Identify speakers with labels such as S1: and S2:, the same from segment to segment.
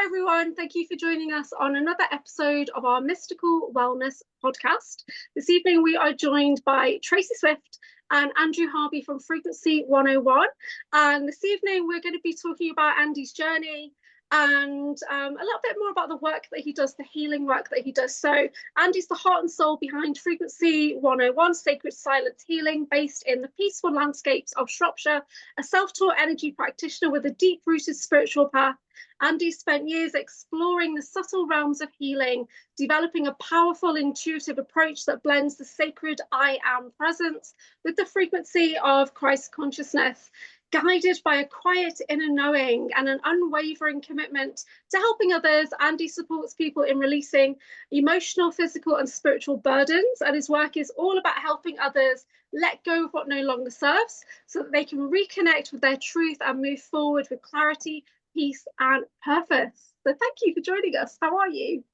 S1: everyone. Thank you for joining us on another episode of our Mystical Wellness podcast. This evening, we are joined by Tracy Swift and Andrew Harvey from Frequency 101. And this evening, we're going to be talking about Andy's journey and a little bit more about the work that he does, the healing work that he does. So Andy's the heart and soul behind Frequency 101, Sacred Silence Healing, based in the peaceful landscapes of Shropshire, a self-taught energy practitioner with a deep-rooted spiritual path. Andy spent years exploring the subtle realms of healing, developing a powerful, intuitive approach that blends the sacred I am presence with the frequency of Christ consciousness. Guided by a quiet inner knowing and an unwavering commitment to helping others, Andy supports people in releasing emotional, physical, and spiritual burdens. And his work is all about helping others let go of what no longer serves so that they can reconnect with their truth and move forward with clarity, peace, and purpose. So thank you for joining us. How are you?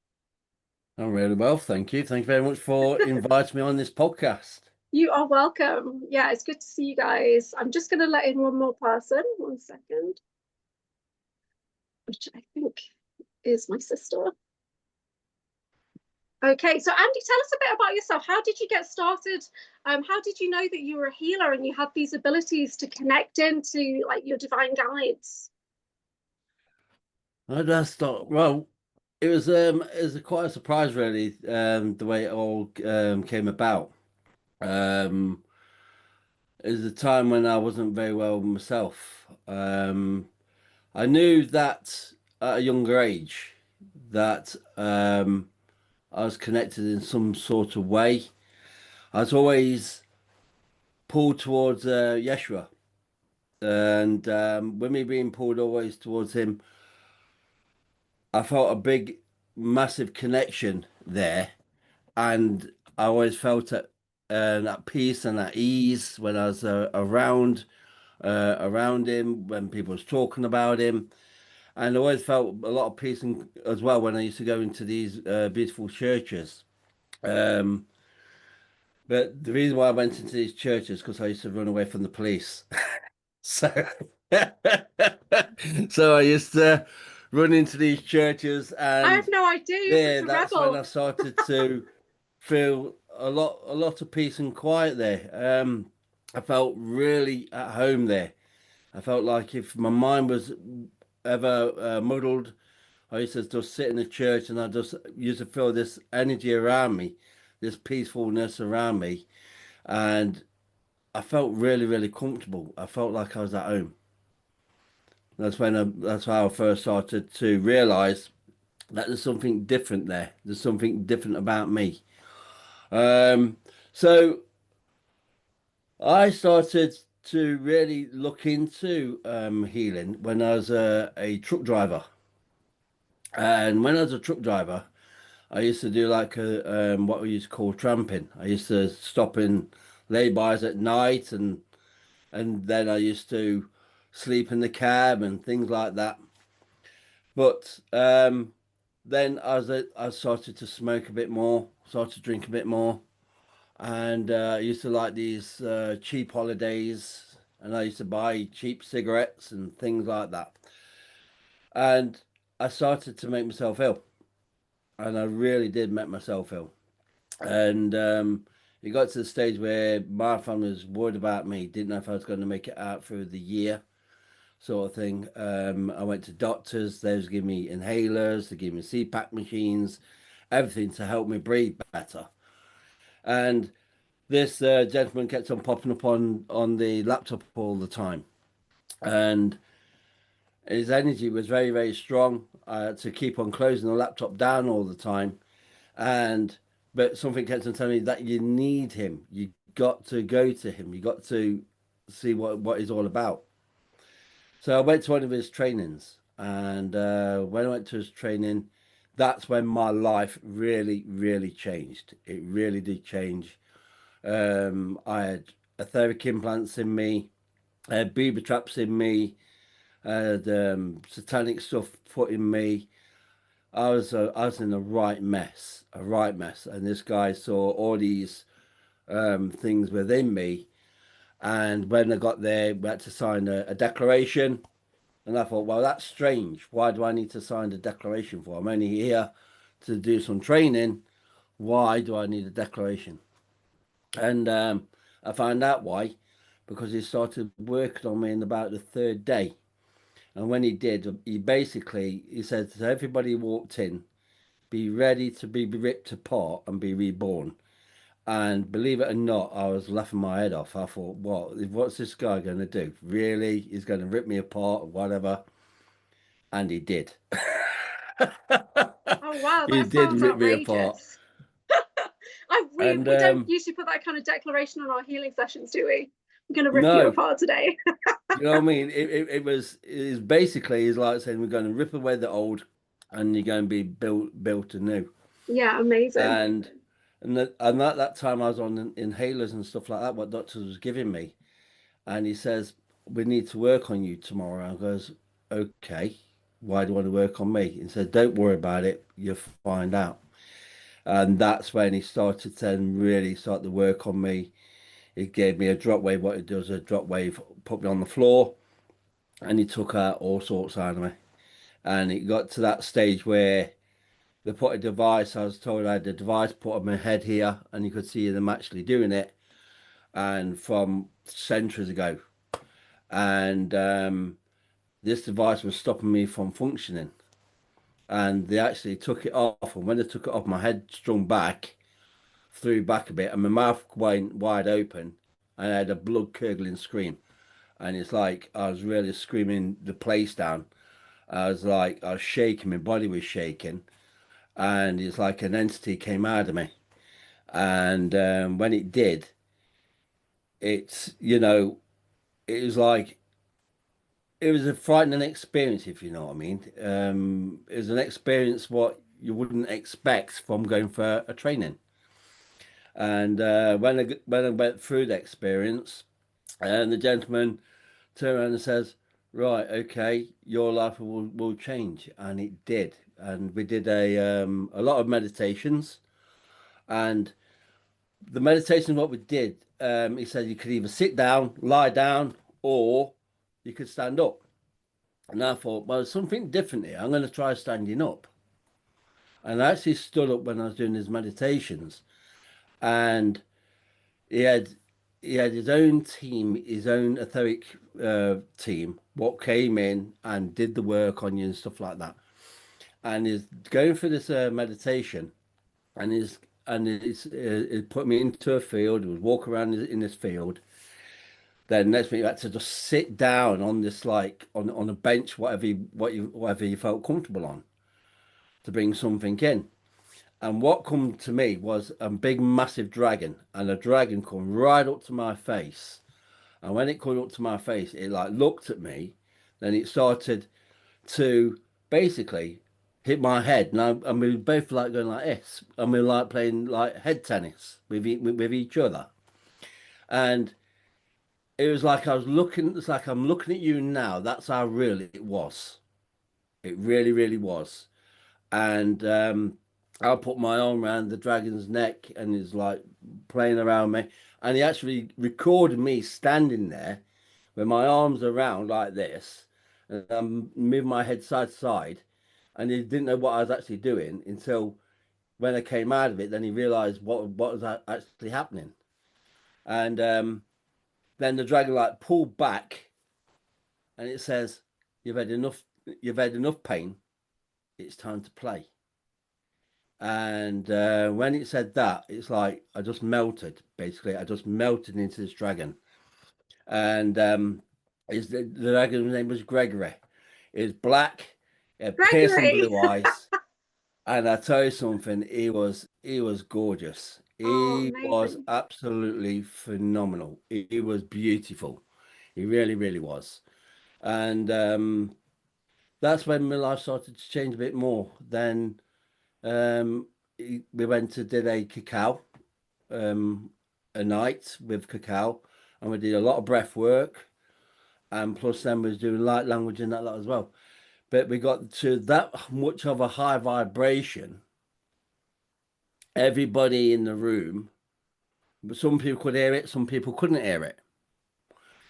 S2: I'm really well, thank you. Thank you very much for inviting me on this podcast.
S1: You are welcome. Yeah, it's good to see you guys. I'm just going to let in one more person. 1 second. Which I think is my sister. Okay, so Andy, tell us a bit about yourself. How did you get started? How did you know that you were a healer and you had these abilities to connect into like your divine guides?
S2: How did I start? Well, it was quite a surprise, really, the way it all came about. It was a time when I wasn't very well myself. I knew that at a younger age that I was connected in some sort of way. I was always pulled towards Yeshua, and with me being pulled always towards him, I felt a big, massive connection there, and I always felt at peace and at ease when I was around him, when people was talking about him, and I always felt a lot of peace as well when I used to go into these beautiful churches. Um, but the reason why I went into these churches because I used to run away from the police. So, so I used to run into these churches,
S1: I have
S2: and
S1: no idea. You're
S2: yeah,
S1: such a
S2: that's when
S1: rebel.
S2: I started to feel a lot of peace and quiet there. I felt really at home there. I felt like if my mind was ever muddled, I used to just sit in the church and I just used to feel this energy around me, this peacefulness around me, and I felt really, really comfortable. I felt like I was at home. That's how I first started to realize that there's something different there. There's something different about me. Um, so I started to really look into healing when I was a truck driver. And when I was a truck driver, I used to do like what we used to call tramping. I used to stop in lay-bys at night, and then I used to sleep in the cab and things like that. But then I started to smoke a bit more, started to drink a bit more, and I used to like these cheap holidays, and I used to buy cheap cigarettes and things like that. And I started to make myself ill, and I really did make myself ill. And it got to the stage where my family was worried about me, didn't know if I was going to make it out through the year, sort of thing. I went to doctors, they was giving me inhalers, they gave me CPAP machines, everything to help me breathe better. And this gentleman kept on popping up on the laptop all the time, and his energy was very, very strong. I had to keep on closing the laptop down all the time, and but something kept on telling me that you need him. You got to go to him. You got to see what he's all about. So I went to one of his trainings, and when I went to his training, that's when my life really, really changed. It really did change. I had etheric implants in me, I had booby traps in me, I had satanic stuff put in me. I was in a right mess, a right mess. And this guy saw all these things within me. And when I got there, we had to sign a declaration. And I thought, well, that's strange. Why do I need to sign a declaration for? I'm only here to do some training. Why do I need a declaration? And I found out why, because he started working on me in about the third day. And when he did, he said to everybody who walked in, be ready to be ripped apart and be reborn. And believe it or not, I was laughing my head off. I thought, what's this guy going to do? Really? He's going to rip me apart or whatever? And he did.
S1: Oh wow,
S2: He
S1: that
S2: did
S1: sounds
S2: rip me apart.
S1: outrageous.
S2: And
S1: We don't usually put that kind of declaration on our healing sessions, do we? I'm going to rip you
S2: no,
S1: apart today.
S2: you know what I mean? It was basically is like saying we're going to rip away the old and you're going to be built anew.
S1: Yeah, amazing.
S2: And and at that time I was on inhalers and stuff like that, what doctors was giving me. And he says, we need to work on you tomorrow. I goes, okay, why do you want to work on me? He said, don't worry about it, you'll find out. And that's when he started to really start to work on me. He gave me a drop wave. What he does, a drop wave, put me on the floor, and he took out all sorts out of me. And it got to that stage where they put a device. I was told I had a device put on my head here, and you could see them actually doing it. And from centuries ago, and this device was stopping me from functioning. And they actually took it off, and when they took it off, my head strung back, threw back a bit, and my mouth went wide open, and I had a blood curdling scream. And it's like I was really screaming the place down. I was shaking, my body was shaking, and it's like an entity came out of me. And when it did, it's it was like it was a frightening experience, if you know what I mean. It was an experience what you wouldn't expect from going for a training. And when I went through the experience, and the gentleman turned around and says, "Right, okay, your life will change," and it did. And we did a lot of meditations, and the meditation what we did, he said you could either sit down, lie down, or you could stand up. And I thought, well, there's something different here. I'm going to try standing up. And I actually stood up when I was doing his meditations, and he had he had his own team, his own etheric team, what came in and did the work on you and stuff like that. And he's going through this meditation, and it put me into a field. It was walk around in this field. Then next week you had to just sit down on this like on a bench, whatever you felt comfortable on, to bring something in. And what come to me was a big massive dragon, and the dragon come right up to my face. And when it came up to my face, it like looked at me, then it started to basically hit my head, and we were both like going like this, and we were like playing like head tennis with each other. And it was like I was looking, it's like I'm looking at you now. That's how real it was. It really, really was. And I put my arm around the dragon's neck, and he's like playing around me. And he actually recorded me standing there with my arms around like this, and I'm moving my head side to side. And he didn't know what I was actually doing until when I came out of it. Then he realised what was actually happening. And then the dragon like pulled back, and it says, "You've had enough. You've had enough pain. It's time to play." And when it said that, it's like I just melted. Basically, I just melted into this dragon. And the dragon's name was Gregory. It's black, he had piercing
S1: Gregory.
S2: blue eyes, and I tell you something, he was gorgeous.
S1: Oh,
S2: He was
S1: amazing.
S2: absolutely phenomenal. He was beautiful. He really, really was. And that's when my life started to change a bit more. Then um, we went to did a cacao um, a night with cacao, and we did a lot of breath work, and plus then we was doing light language and that lot as well. But we got to that much of a high vibration. Everybody in the room, but some people could hear it, some people couldn't hear it.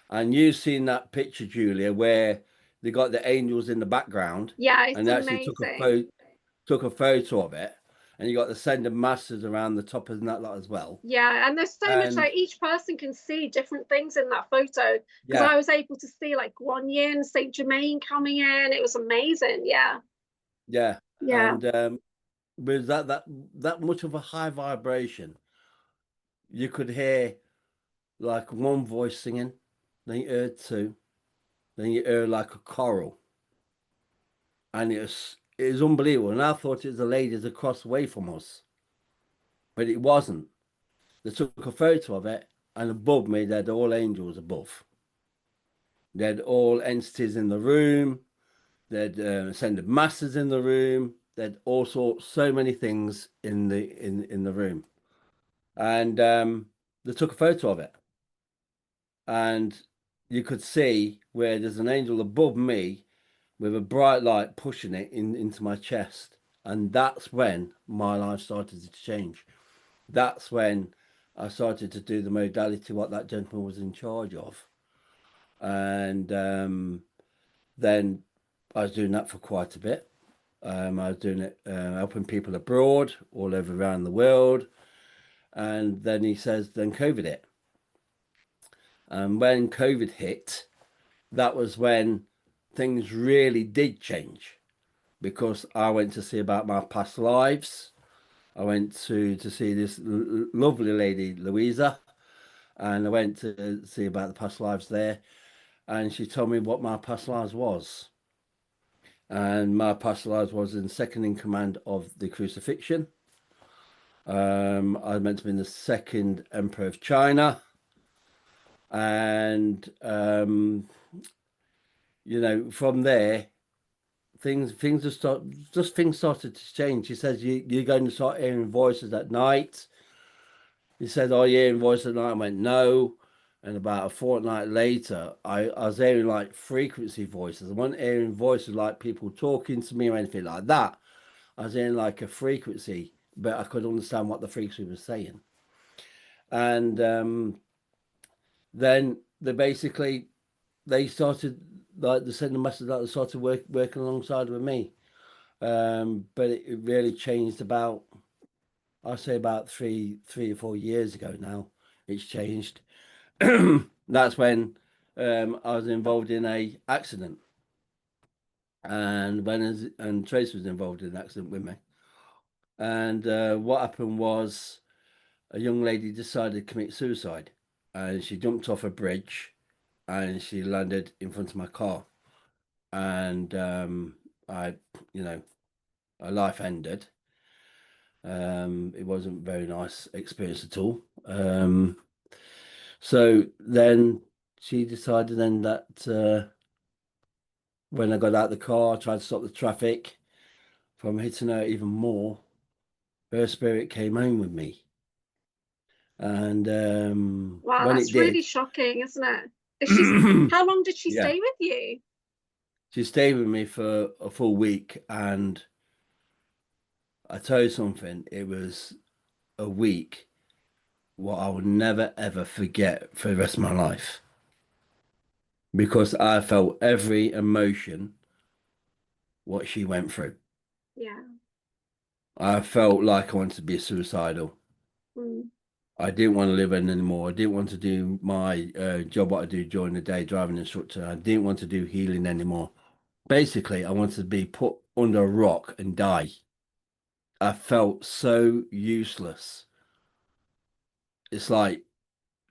S2: And you've seen that picture, Julia, where they got the angels in the background,
S1: Yeah, it's
S2: and they actually
S1: amazing.
S2: took a photo of it, and you got the ascended masters around the top of that lot as well.
S1: Yeah, and there's so much,
S2: And
S1: like each person can see different things in that photo, because
S2: yeah,
S1: I was able to see like Guanyin, Saint Germain coming in. It was amazing. Yeah.
S2: yeah,
S1: Yeah.
S2: and with that much of a high vibration, you could hear like one voice singing, then you heard two, then you heard like a choral, and it was unbelievable. And I thought it was the ladies across the way from us, but it wasn't. They took a photo of it, and above me, they had all angels above. They had all entities in the room. They had ascended masters in the room. They had all sorts, so many things in the room, and they took a photo of it, and you could see where there's an angel above me with a bright light pushing it into my chest, and that's when my life started to change. That's when I started to do the modality what that gentleman was in charge of, and then I was doing that for quite a bit. I was doing it, helping people abroad, all over around the world. And then he says, then COVID hit. And when COVID hit, that was when things really did change, because I went to see about my past lives. I went to see this lovely lady, Louisa, and I went to see about the past lives there. And she told me what my past lives was. And my past lives was in second in command of the crucifixion. I meant to be the second emperor of China, and from there, things started to change. He says you're going to start hearing voices at night. He said, "Oh, you hearing voices at night?" I went, "No." And about a fortnight later, I was hearing like frequency voices. I wasn't hearing voices like people talking to me or anything like that. I was hearing like a frequency, but I could understand what the frequency was saying. And then they started, like, they sent a message that they started working alongside with me. But it really changed about, I'd say about 3 or 4 years ago now. It's changed. That's when I was involved in a accident, and and Trace was involved in an accident with me. And what happened was a young lady decided to commit suicide, and she jumped off a bridge, and she landed in front of my car, and I, you know, her life ended. It wasn't a very nice experience at all. So then she decided then that when I got out of the car, I tried to stop the traffic from hitting her even more. Her spirit came home with me, and
S1: Wow,
S2: when it
S1: that's really
S2: did,
S1: shocking, isn't it? Is she, how long did she
S2: yeah,
S1: stay with you?
S2: she stayed with me for a full week, and I tell you something, it was a week what I will never ever forget for the rest of my life, because I felt every emotion what she went through.
S1: Yeah.
S2: I felt like I wanted to be suicidal.
S1: Mm.
S2: I didn't want to live anymore. I didn't want to do my job what I do during the day, driving instructor. I didn't want to do healing anymore. Basically, I wanted to be put under a rock and die. I felt so useless. It's like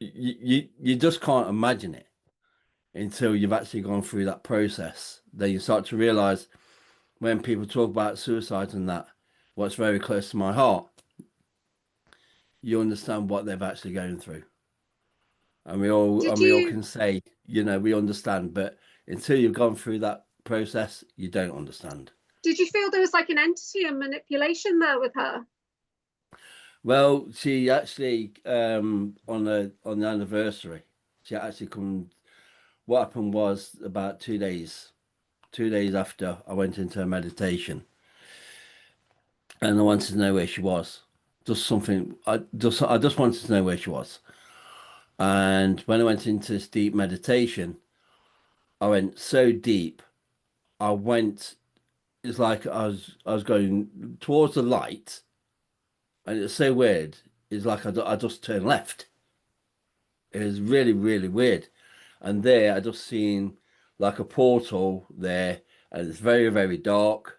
S2: you just can't imagine it until you've actually gone through that process. Then you start to realize when people talk about suicide and that, what's very close to my heart, you understand what they've actually going through.
S1: Did
S2: We all
S1: you
S2: can say, we understand, but until you've gone through that process, you don't understand.
S1: did you feel there was like an entity and manipulation there with her?
S2: Well, she actually on the anniversary, she actually come. What happened was about 2 days after I went into a meditation, and I wanted to know where she was. Just something. I just wanted to know where she was. And when I went into this deep meditation, I went so deep I went. It's like I was going towards the light, and it's so weird. It's like I just turned left. It was really, really weird. And there I just seen like a portal there, and it's very, very dark.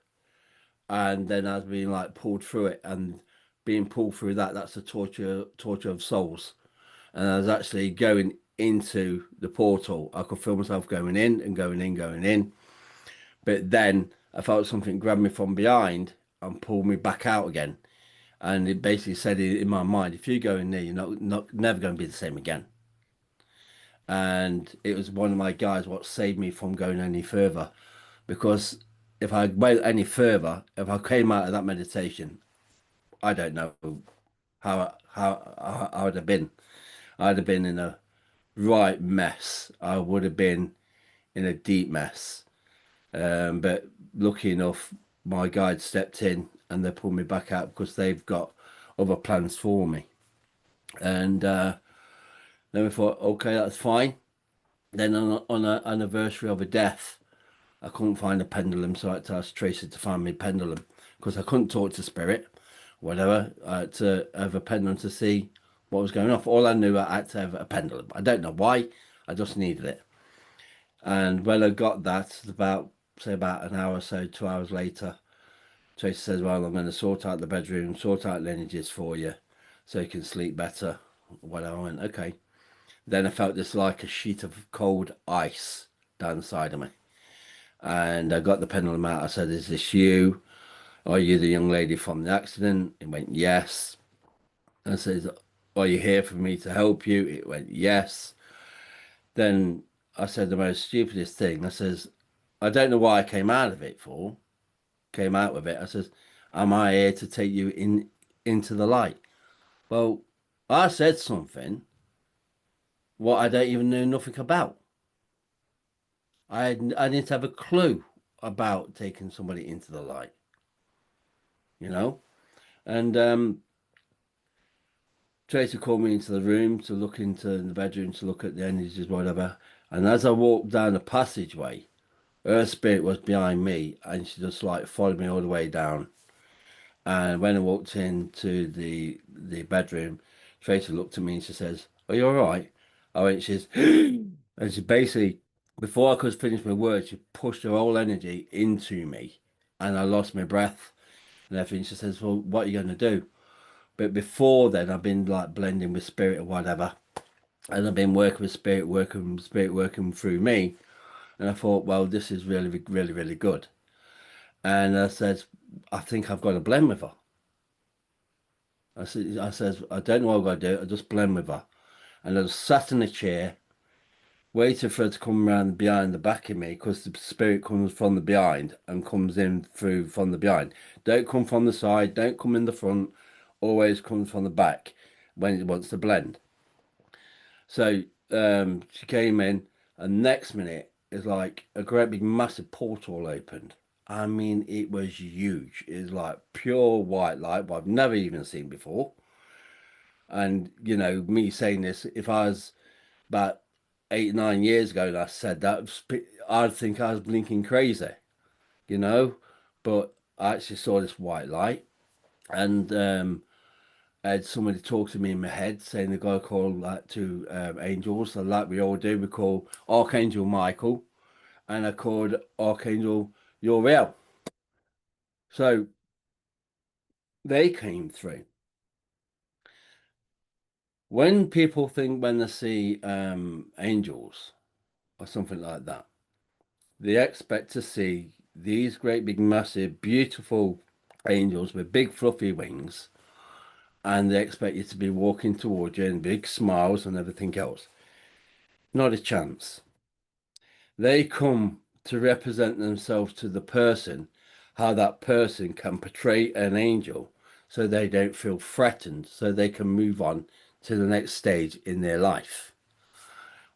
S2: And then I was being like pulled through it, and being pulled through that's the torture of souls. And I was actually going into the portal. I could feel myself going in and going in, going in. But then I felt something grab me from behind and pull me back out again. And it basically said in my mind, if you go in there, you're not never going to be the same again. And it was one of my guys what saved me from going any further, because if I went any further, if I came out of that meditation, I don't know how I would have been. I'd have been in a right mess. I would have been in a deep mess. But lucky enough, my guide stepped in and they pulled me back out because they've got other plans for me. And then we thought, okay, that's fine. Then on an anniversary of a death, I couldn't find a pendulum, so I had to ask Tracy to find me a pendulum because I couldn't talk to spirit, whatever. I had to have a pendulum to see what was going off. All I knew, I had to have a pendulum. I don't know why, I just needed it. And when I got that, about an hour or so, 2 hours later, Tracy says, well, I'm going to sort out the bedroom, sort out the energies for you so you can sleep better. Whatever. I went, okay. Then I felt this like a sheet of cold ice down the side of me. And I got the pendulum out. I said, is this you? Are you the young lady from the accident? It went, yes. I said, are you here for me to help you? It went, yes. Then I said the most stupidest thing. I says, I don't know why I came out with it. I says, am I here to take you into the light? Well, I said something what I don't even know nothing about. I didn't have a clue about taking somebody into the light, you know? And Tracy called me into the room to look into the bedroom to look at the energies, whatever. And as I walked down the passageway, her spirit was behind me and she just like followed me all the way down. And when I walked into the bedroom, Tracy looked at me and she says, are you all right? I went, she's, and she basically, before I could finish my words, she pushed her whole energy into me and I lost my breath and everything. She says, well, what are you going to do? But before then, I've been like blending with spirit or whatever. And I've been working with spirit working through me. And I thought, well, this is really, really, really good. And I said, I think I've got to blend with her. I says, I don't know what I've got to do. I just blend with her. And I just sat in a chair, waiting for her to come around behind the back of me, because the spirit comes from the behind and comes in through from the behind. Don't come from the side, don't come in the front, always comes from the back when it wants to blend. So she came in, and next minute is like a great big massive portal opened. I mean, it was huge. It was like pure white light, what I've never even seen before. And you know, me saying this, if I was about 8, 9 years ago and I said that, I'd think I was blinking crazy, you know. But I actually saw this white light, and I had somebody talk to me in my head saying they got to call that to angels, and like we all do, we call Archangel Michael, and I called Archangel Uriel. So they came through. When people think when they see angels or something like that, they expect to see these great big massive beautiful angels with big fluffy wings, and they expect you to be walking towards you and big smiles and everything else. Not a chance. They come to represent themselves to the person, how that person can portray an angel so they don't feel threatened, so they can move on to the next stage in their life.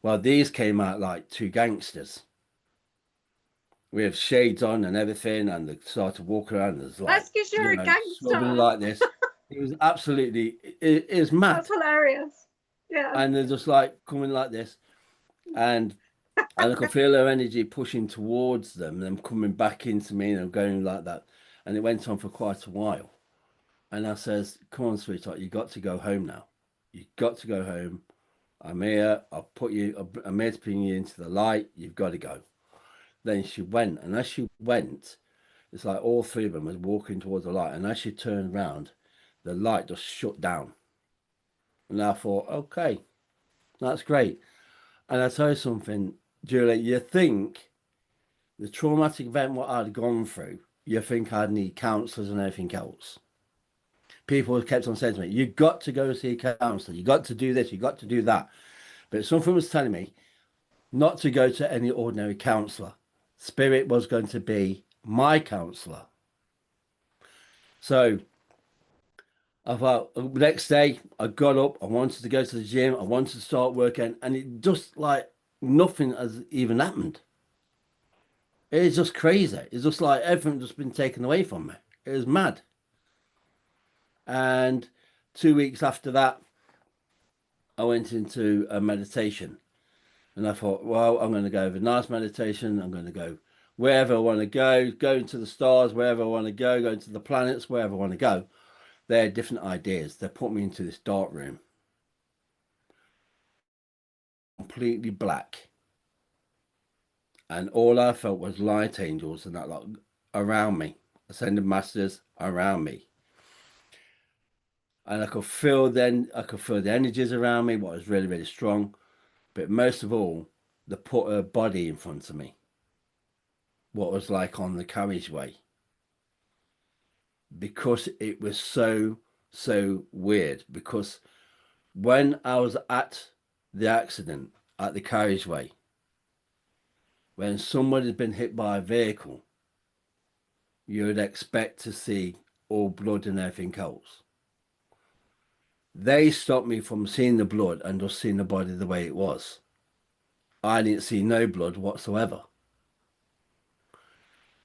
S2: Well, these came out like two gangsters with shades on and everything, and they started walking around. There's like,
S1: That's because you're a
S2: smuggling
S1: gangster.
S2: like this. It was absolutely, it is mad.
S1: That's hilarious. Yeah.
S2: And they're just like coming like this. And And I could feel her energy pushing towards them and coming back into me and going like that. And it went on for quite a while. And I says, come on, sweetheart, you got to go home now. You got to go home. I'm here. I'm here to bring you into the light. You've got to go. Then she went. And as she went, it's like all three of them was walking towards the light. And as she turned around, the light just shut down. And I thought, okay, that's great. And I tell you something, Julie, you think the traumatic event what I'd gone through, you think I'd need counsellors and everything else. People kept on saying to me, you got to go see a counsellor, you got to do this, you got to do that. But something was telling me not to go to any ordinary counsellor. Spirit was going to be my counsellor. So I thought the next day I got up, I wanted to go to the gym, I wanted to start working, and it just like nothing has even happened. It's just crazy. It's just like everything just been taken away from me. It was mad. And 2 weeks after that, I went into a meditation. And I thought, well, I'm going to go over a nice meditation. I'm going to go wherever I want to go into the stars, wherever I want to go into the planets, wherever I want to go. They're different ideas. They put me into this dark room. Completely black. And all I felt was light angels and that like around me. Ascended masters around me. And I could feel the energies around me, what was really, really strong. But most of all, they put a body in front of me. What was like on the carriageway. Because it was so weird. Because when I was at the accident, at the carriageway, when somebody had been hit by a vehicle, you would expect to see all blood and everything else. They stopped me from seeing the blood and just seeing the body the way it was. I didn't see no blood whatsoever.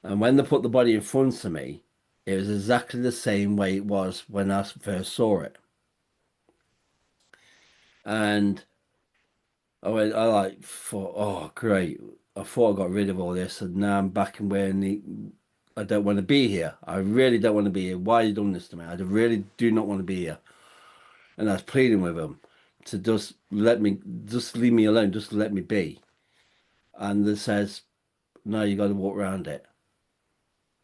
S2: And when they put the body in front of me, it was exactly the same way it was when I first saw it. And I thought, oh, great. I thought I got rid of all this, and now I'm back in where I don't want to be here. I really don't want to be here. Why are you doing this to me? I really do not want to be here. And I was pleading with them to just leave me alone, just let me be. And they says, no, you got to walk around it.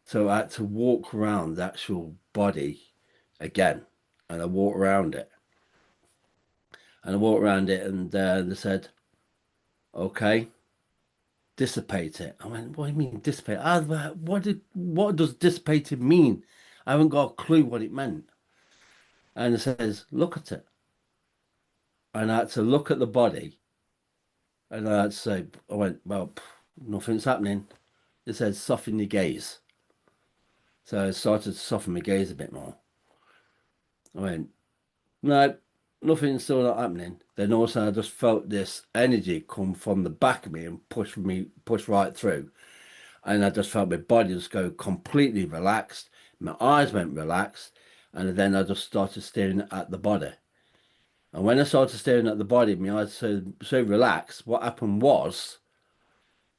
S2: So I had to walk around the actual body again, and I walked around it. And I walked around it, and they said, okay, dissipate it. I went, what do you mean dissipate? What does dissipated mean? I haven't got a clue what it meant. And it says, look at it. And I had to look at the body, and I had to say, I went, well, nothing's happening. It says, soften your gaze. So I started to soften my gaze a bit more. I went, no, nothing's still not happening. Then also I just felt this energy come from the back of me and push right through. And I just felt my body just go completely relaxed. My eyes went relaxed. And then I just started staring at the body. And when I started staring at the body, my eyes so relaxed, what happened was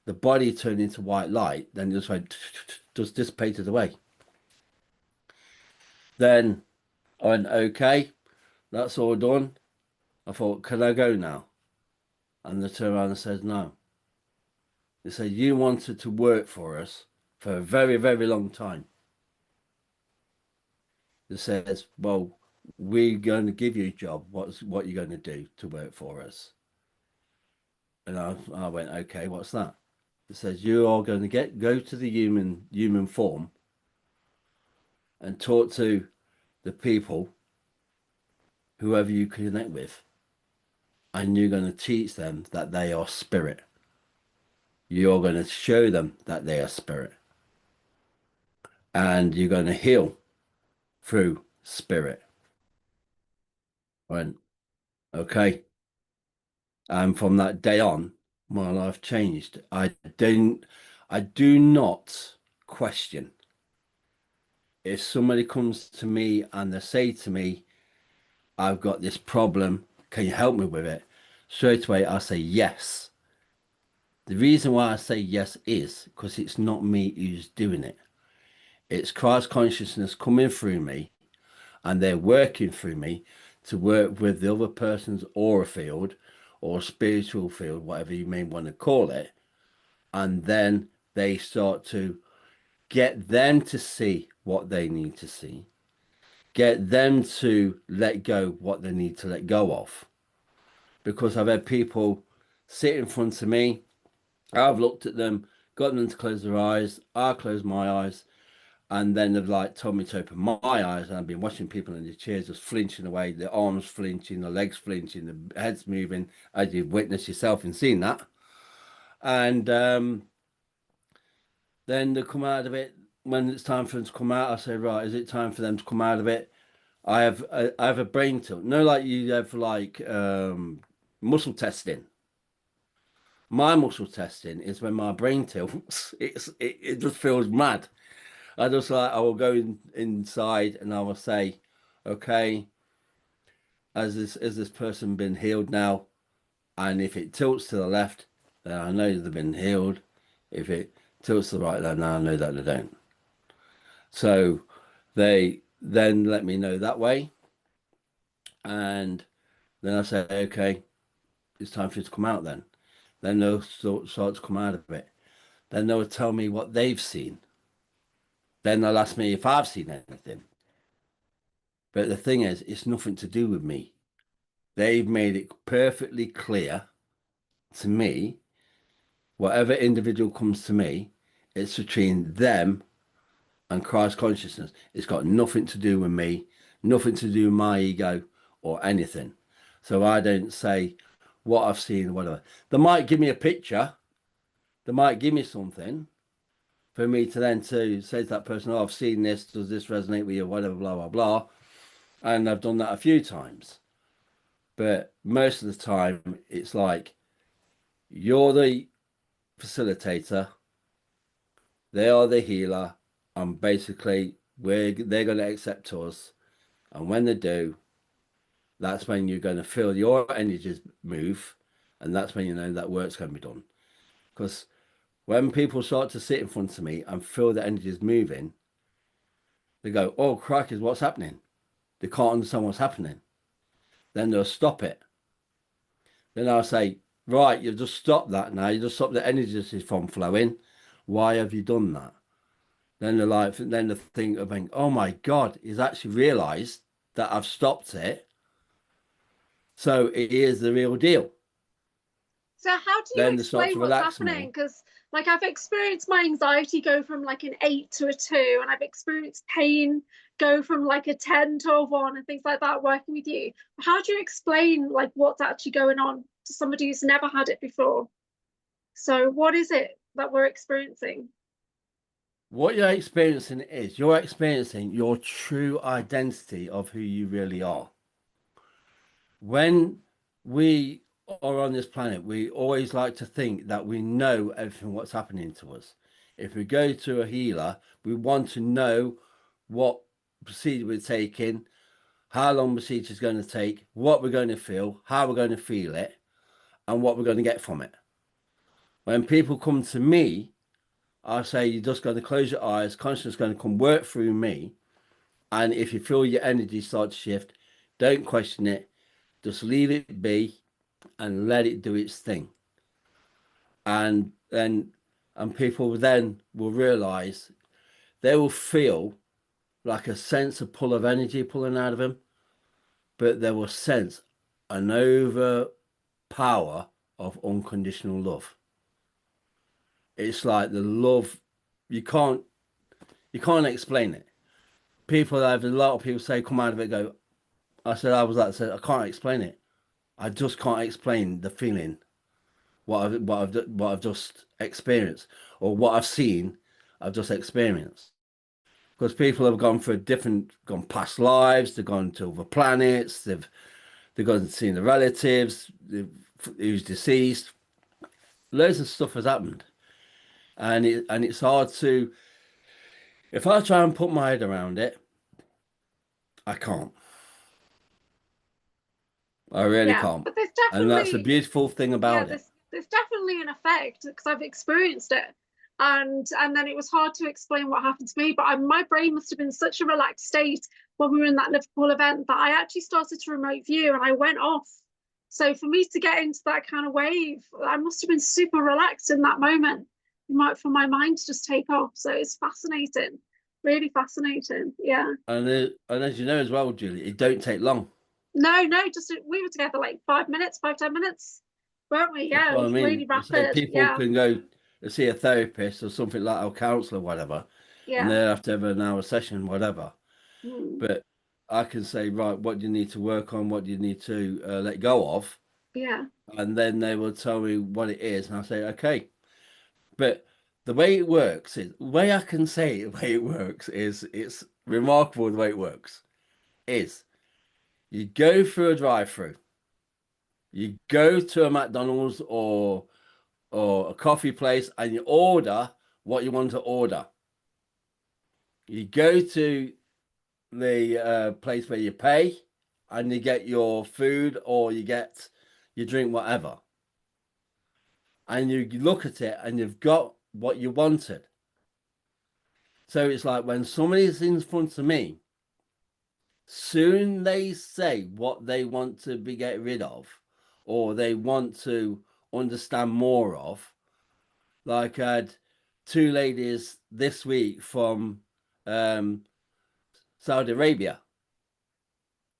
S2: the body turned into white light, then just went, just dissipated away. Then I went, okay, that's all done. I thought, can I go now? And they turned around and said, no. They said, you wanted to work for us for a very, very long time. They says, well, we're going to give you a job. What you're going to do to work for us? And I went, okay, what's that? It says, you are going to go to the human form and talk to the people, whoever you connect with, and you're going to teach them that they are spirit. You're going to show them that they are spirit. And you're going to heal through spirit. I went, okay. And from that day on, my life changed. I do not question. If somebody comes to me and they say to me, I've got this problem, can you help me with it? Straight away, I say yes. The reason why I say yes is because it's not me who's doing it. It's Christ consciousness coming through me, and they're working through me to work with the other person's aura field or spiritual field, whatever you may want to call it. And then they start to get them to see what they need to see, get them to let go what they need to let go of. Because I've had people sit in front of me, I've looked at them, got them to close their eyes, I close my eyes, and then they've like told me to open my eyes, and I've been watching people in the chairs just flinching away, the arms flinching, the legs flinching, the heads moving, as you've witnessed yourself and seen that. And then they come out of it. When it's time for them to come out, I say, right, is it time for them to come out of it? I have a brain tilt. No, like you have like muscle testing. My muscle testing is when my brain tilts. It just feels mad. I just like I will go inside and I will say, okay, has this person been healed now? And if it tilts to the left, then I know they've been healed. If it tilts to the right, then I know that they don't. So they then let me know that way. And then I say, okay, it's time for you to come out then. Then they'll start to come out of it. Then they'll tell me what they've seen. Then they'll ask me if I've seen anything. But the thing is, it's nothing to do with me. They've made it perfectly clear to me, whatever individual comes to me, it's between them and Christ consciousness. It's got nothing to do with me, nothing to do with my ego or anything. So I don't say what I've seen or whatever. They might give me a picture. They might give me something for me to then to say to that person, oh, I've seen this. Does this resonate with you? Whatever, blah, blah, blah. And I've done that a few times. But most of the time, it's like, you're the facilitator, they are the healer, and basically they're going to accept us. And when they do, that's when you're going to feel your energies move, and that's when you know that work's going to be done. Because when people start to sit in front of me and feel the energies moving, they go, oh, crikey, what's happening? They can't understand what's happening. Then they'll stop it. Then I'll say, right, you've just stopped that now. You just stopped the energies from flowing. Why have you done that? Then they're like, then they think of being, oh my God, he's actually realised that I've stopped it. So it is the real deal.
S1: So how do you
S2: Then they start
S1: explain
S2: to
S1: what's
S2: relax
S1: happening?
S2: more.
S1: Because like I've experienced my anxiety go from like an 8 to a 2, and I've experienced pain go from like a 10 to a 1 and things like that working with you. How do you explain like what's actually going on to somebody who's never had it before? So what is it that we're experiencing?
S2: What you're experiencing is you're experiencing your true identity of who you really are. When we are on this planet, we always like to think that we know everything what's happening to us. If we go to a healer, we want to know what procedure we're taking, how long the procedure is going to take, what we're going to feel, how we're going to feel it, and what we're going to get from it. When people come to me, I say you're just going to close your eyes, consciousness is going to come work through me. And if you feel your energy start to shift, don't question it, just leave it be and let it do its thing. And then people then will realize, they will feel like a sense of pull of energy pulling out of them, but they will sense an overpower of unconditional love. It's like the love, you can't explain it. People have a lot of people say come out of it, go, I said I was like I said, I can't explain it. I just can't explain the feeling, what I've just experienced, or what I've seen, I've just experienced. Because people have gone past lives, they've gone to other planets, they've gone and seen the relatives who's deceased. Loads of stuff has happened, and it's hard to. If I try and put my head around it, I can't. I really
S1: Yeah,
S2: can't.
S1: but there's
S2: And that's the
S1: definitely,
S2: beautiful thing
S1: yeah,
S2: about it.
S1: It's definitely an effect because I've experienced it. And then it was hard to explain what happened to me, but my brain must have been such a relaxed state when we were in that Liverpool event that I actually started to remote view and I went off. So for me to get into that kind of wave, I must have been super relaxed in that moment for my mind to just take off. So it's fascinating, really fascinating. Yeah.
S2: And as you know as well, Julie, it don't take long.
S1: No, just we were together like 5 minutes, 5-10 minutes, weren't we?
S2: That's
S1: Yeah, it
S2: what I
S1: was
S2: mean.
S1: really
S2: So
S1: rapid.
S2: people
S1: Yeah,
S2: can go to see a therapist or something like a counselor, whatever, and
S1: yeah.
S2: they have to have an hour session, whatever.
S1: Mm,
S2: But I can say, right, what do you need to work on? What do you need to let go of?
S1: yeah,
S2: And then they will tell me what it is, and I say, okay. But the way it works is, the way I can say it, the way it works is, it's remarkable the way it works. Is you go through a drive-through, you go to a McDonald's or a coffee place, and you order what you want to order. You go to the place where you pay, and you get your food or you get your drink, whatever. And you look at it, and you've got what you wanted. So it's like when somebody's in front of me, soon they say what they want to be get rid of, or they want to understand more of. Like I had two ladies this week from um, Saudi Arabia,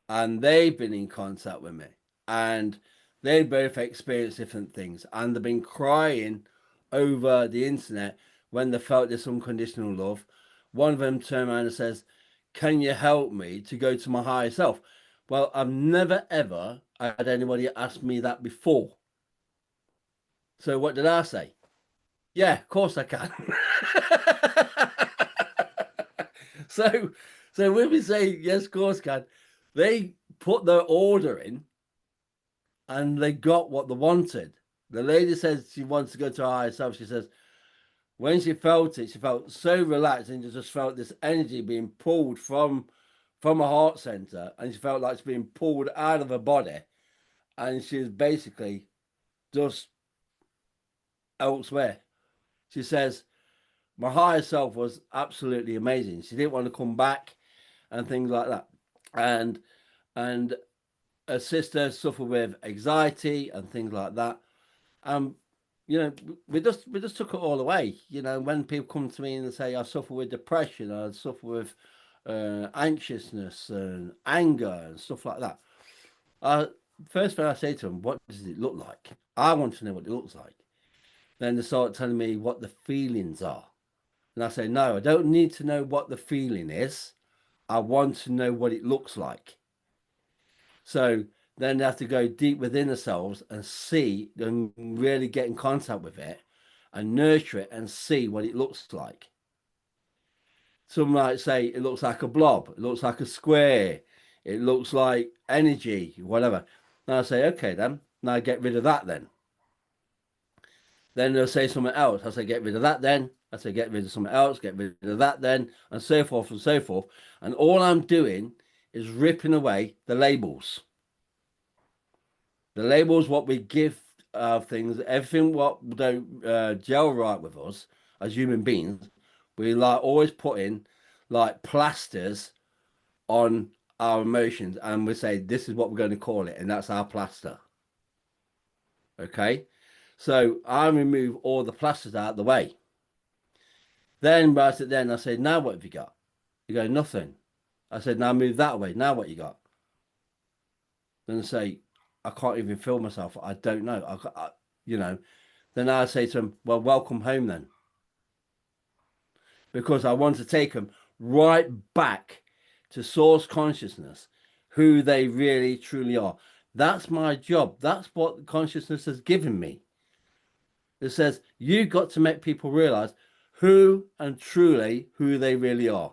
S2: and they've been in contact with me, and they both experienced different things, and they've been crying over the internet when they felt this unconditional love. One of them turned around and says, "Can you help me to go to my higher self?" Well, I've never ever had anybody ask me that before. So what did I say? Yeah, of course I can. so so when we say yes, of course can, they put their order in and they got what they wanted. The lady says she wants to go to her higher self. She says when she felt it, she felt so relaxed and just felt this energy being pulled from her heart center, and she felt like it's being pulled out of her body, and she was basically just elsewhere. She says my higher self was absolutely amazing. She didn't want to come back and things like that. And her sister suffered with anxiety and things like that. Um, we just took it all away. When people come to me and say I suffer with depression, I suffer with anxiousness and anger and stuff like that. First thing I say to them, what does it look like? I want to know what it looks like. Then they start telling me what the feelings are. And I say, no, I don't need to know what the feeling is. I want to know what it looks like. So then they have to go deep within themselves and see and really get in contact with it and nurture it and see what it looks like. Some might say it looks like a blob, it looks like a square, it looks like energy, whatever. And I say, okay, then now get rid of that then. Then they'll say something else. I say, get rid of that then. I say, get rid of something else, get rid of that then, and so forth and so forth. And all I'm doing is ripping away the labels. The labels, what we give things, everything what don't gel right with us as human beings, we like always put in like plasters on our emotions, and we say this is what we're going to call it, and that's our plaster. Okay, so I remove all the plasters out of the way. Then right at then I say, now what have you got? You go, nothing. I said, now move that away. Now what you got? Then I say, I can't even feel myself. I don't know. Then I say to them, well, welcome home then. Because I want to take them right back to source consciousness, who they really truly are. That's my job. That's what consciousness has given me. It says, you got to make people realize who and truly who they really are.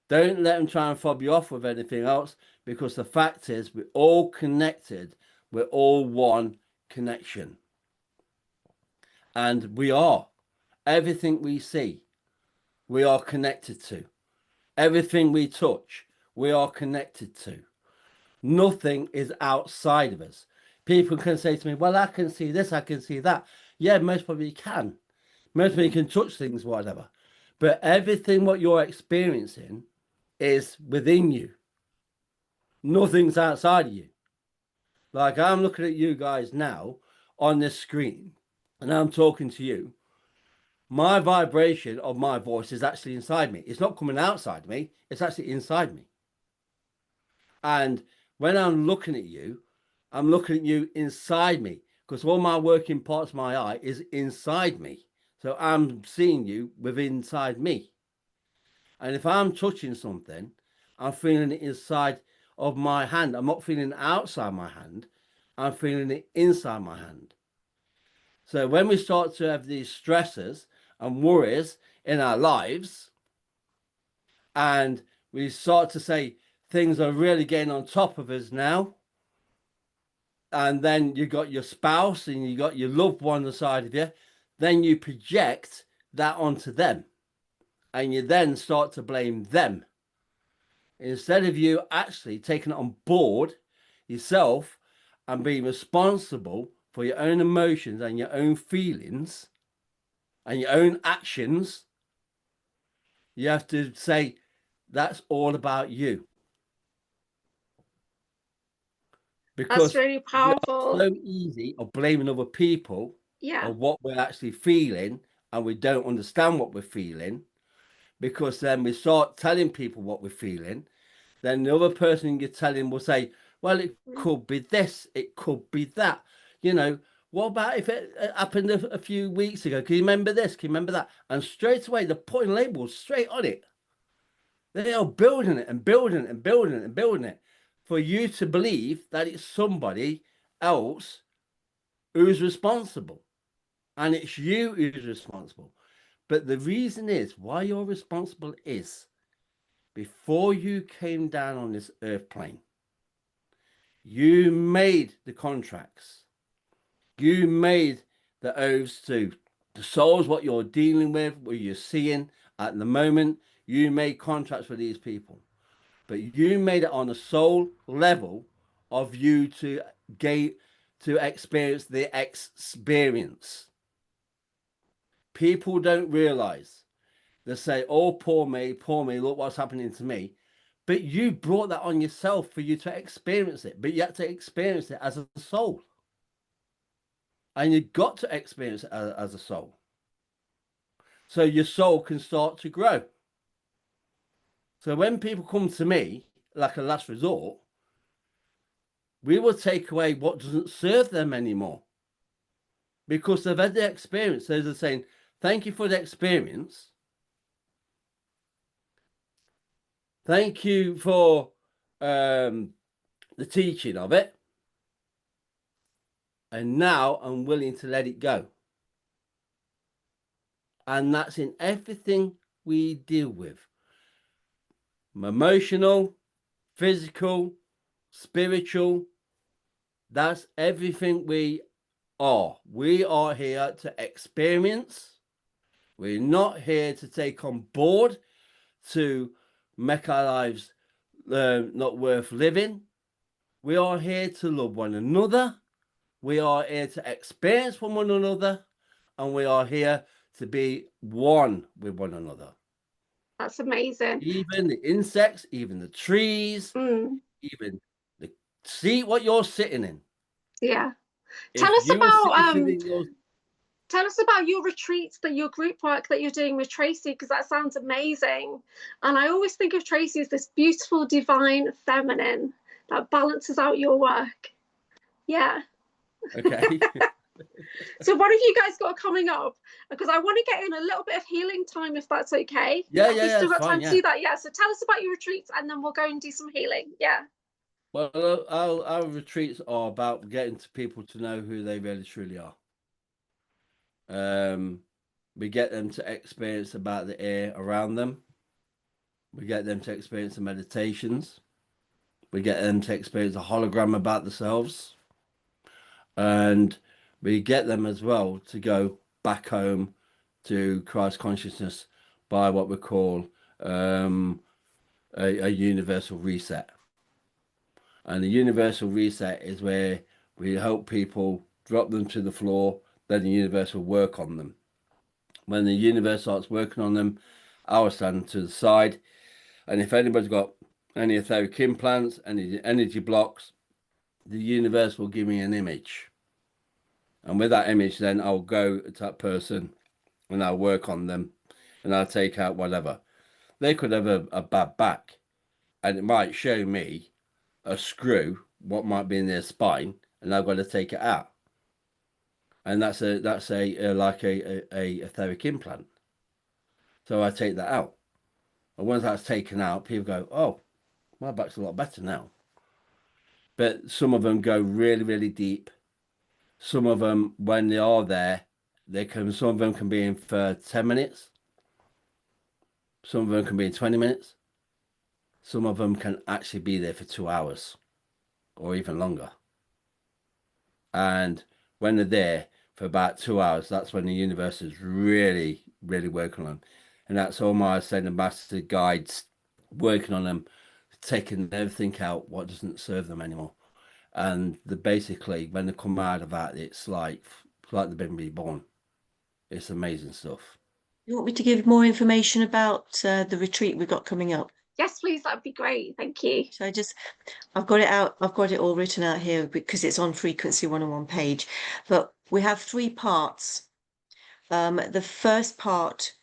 S2: Don't let them try and fob you off with anything else, because the fact is we're all connected. We're all one connection. And we are. Everything we see, we are connected to. Everything we touch, we are connected to. Nothing is outside of us. People can say to me, well, I can see this, I can see that. Yeah, most probably can. Most people can touch things, whatever. But everything what you're experiencing is within you. Nothing's outside of you. Like I'm looking at you guys now on this screen and I'm talking to you. My vibration of my voice is actually inside me. It's not coming outside me, it's actually inside me. And when I'm looking at you, I'm looking at you inside me because all my working parts of my eye is inside me. So I'm seeing you within inside me. And if I'm touching something, I'm feeling it inside of my hand. I'm not feeling it outside my hand. I'm feeling it inside my hand. So when we start to have these stresses and worries in our lives, and we start to say things are really getting on top of us now, and then you got your spouse and you got your loved one on the side of you, then you project that onto them, and you then start to blame them instead of you actually taking it on board yourself and being responsible for your own emotions and your own feelings and your own actions. You have to say that's all about you,
S1: That's
S2: because
S1: really
S2: we are
S1: powerful.
S2: so easy of blaming other people
S1: Yeah.
S2: of what we're actually feeling, and we don't understand what we're feeling, because then we start telling people what we're feeling. Then the other person you're telling will say, well, it
S1: Mm.
S2: could be this, it could be that. You know, what about if it happened a few weeks ago? Can you remember this? Can you remember that? And straight away, they're putting labels straight on it. They are building it and building it and building it and building it for you to believe that it's somebody else who's responsible. And it's you who's responsible. But the reason is why you're responsible is before you came down on this earth plane, you made the contracts. You made the oaths to the souls, what you're dealing with, what you're seeing at the moment. You made contracts for these people, but you made it on a soul level of you to gain, to experience the experience. People don't realize. They say, oh, poor me, look what's happening to me. But you brought that on yourself for you to experience it, but you had to experience it as a soul. And you got to experience it as a soul. So your soul can start to grow. So when people come to me, like a last resort, we will take away what doesn't serve them anymore because they've had the experience. So they're saying, thank you for the experience. Thank you for the teaching of it. And now I'm willing to let it go. And that's in everything we deal with. Emotional, physical, spiritual. That's everything we are. We are here to experience. We're not here to take on board to make our lives not worth living. We are here to love one another. We are here to experience from one another. And we are here to be one with one another.
S1: That's amazing.
S2: Even the insects, even the trees, even the seat what you're sitting in.
S1: Yeah.
S2: If you were sitting in your
S1: Tell us about your retreats, that your group work that you're doing with Tracy, because that sounds amazing. And I always think of Tracy as this beautiful, divine feminine that balances out your work. Yeah.
S2: okay.
S1: So what have you guys got coming up? Because I want to get in a little bit of healing time, if that's okay.
S2: Yeah,
S1: Have we still got
S2: fine,
S1: time to do that? Yeah. So tell us about your retreats and then we'll go and do some healing. Yeah.
S2: Well, our retreats are about getting to people to know who they really truly are. We get them to experience about the air around them. We get them to experience the meditations. We get them to experience a hologram about themselves. And we get them as well to go back home to Christ consciousness by what we call a universal reset. And the universal reset is where We help people drop them to the floor, then the universe will work on them. When the universe starts working on them, I will stand to the side, and if anybody's got any etheric implants, any energy blocks, the universe will give me an image. And with that image, then I'll go to that person and I'll work on them and I'll take out whatever. They could have a bad back, and it might show me a screw, what might be in their spine, and I've got to take it out. And that's a like a etheric implant. So I take that out. And once that's taken out, people go, "Oh, my back's a lot better now." But some of them go really, really deep. Some of them, when they are there, some of them can be in for 10 minutes. Some of them can be in 20 minutes. Some of them can actually be there for 2 hours or even longer. And when they're there for about 2 hours, that's when the universe is really, really working on them. And that's all my ascended master guides working on them, taking everything out what doesn't serve them anymore. And basically, when they come out of that, it's like they've been reborn. It's amazing stuff.
S3: You want me to give more information about the retreat we've got coming up?
S1: Yes, please. That would be great. Thank you.
S3: So I've got it out. I've got it all written out here because it's on Frequency 101 page. But we have 3 parts. The first part,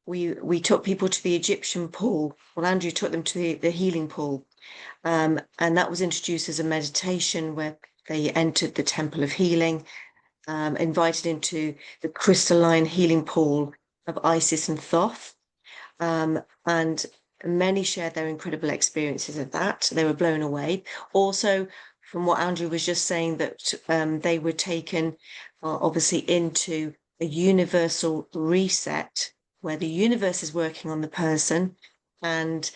S3: we took people to the Egyptian pool. Well, Andrew took them to the healing pool. And that was introduced as a meditation where they entered the Temple of Healing, invited into the crystalline healing pool of Isis and Thoth. And many shared their incredible experiences of that. They were blown away. Also, from what Andrew was just saying, that they were taken, obviously, into a universal reset where the universe is working on the person, and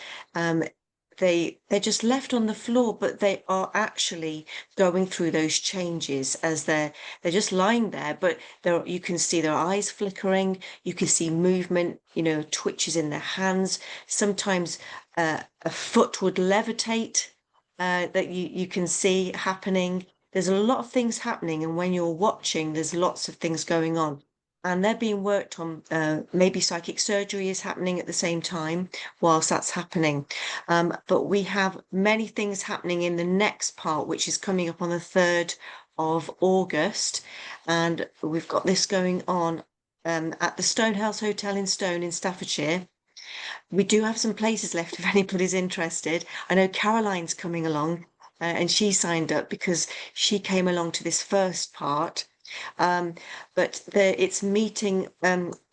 S3: they're just left on the floor, but they are actually going through those changes as they're just lying there. But you can see their eyes flickering, you can see movement, twitches in their hands. Sometimes a foot would levitate, that you can see happening. There's a lot of things happening, and when you're watching, there's lots of things going on. And they're being worked on. Maybe psychic surgery is happening at the same time whilst that's happening. But we have many things happening in the next part, which is coming up on the 3rd of August. And we've got this going on at the Stonehouse Hotel in Stone in Staffordshire. We do have some places left if anybody's interested. I know Caroline's coming along, and she signed up because she came along to this first part. But it's meeting,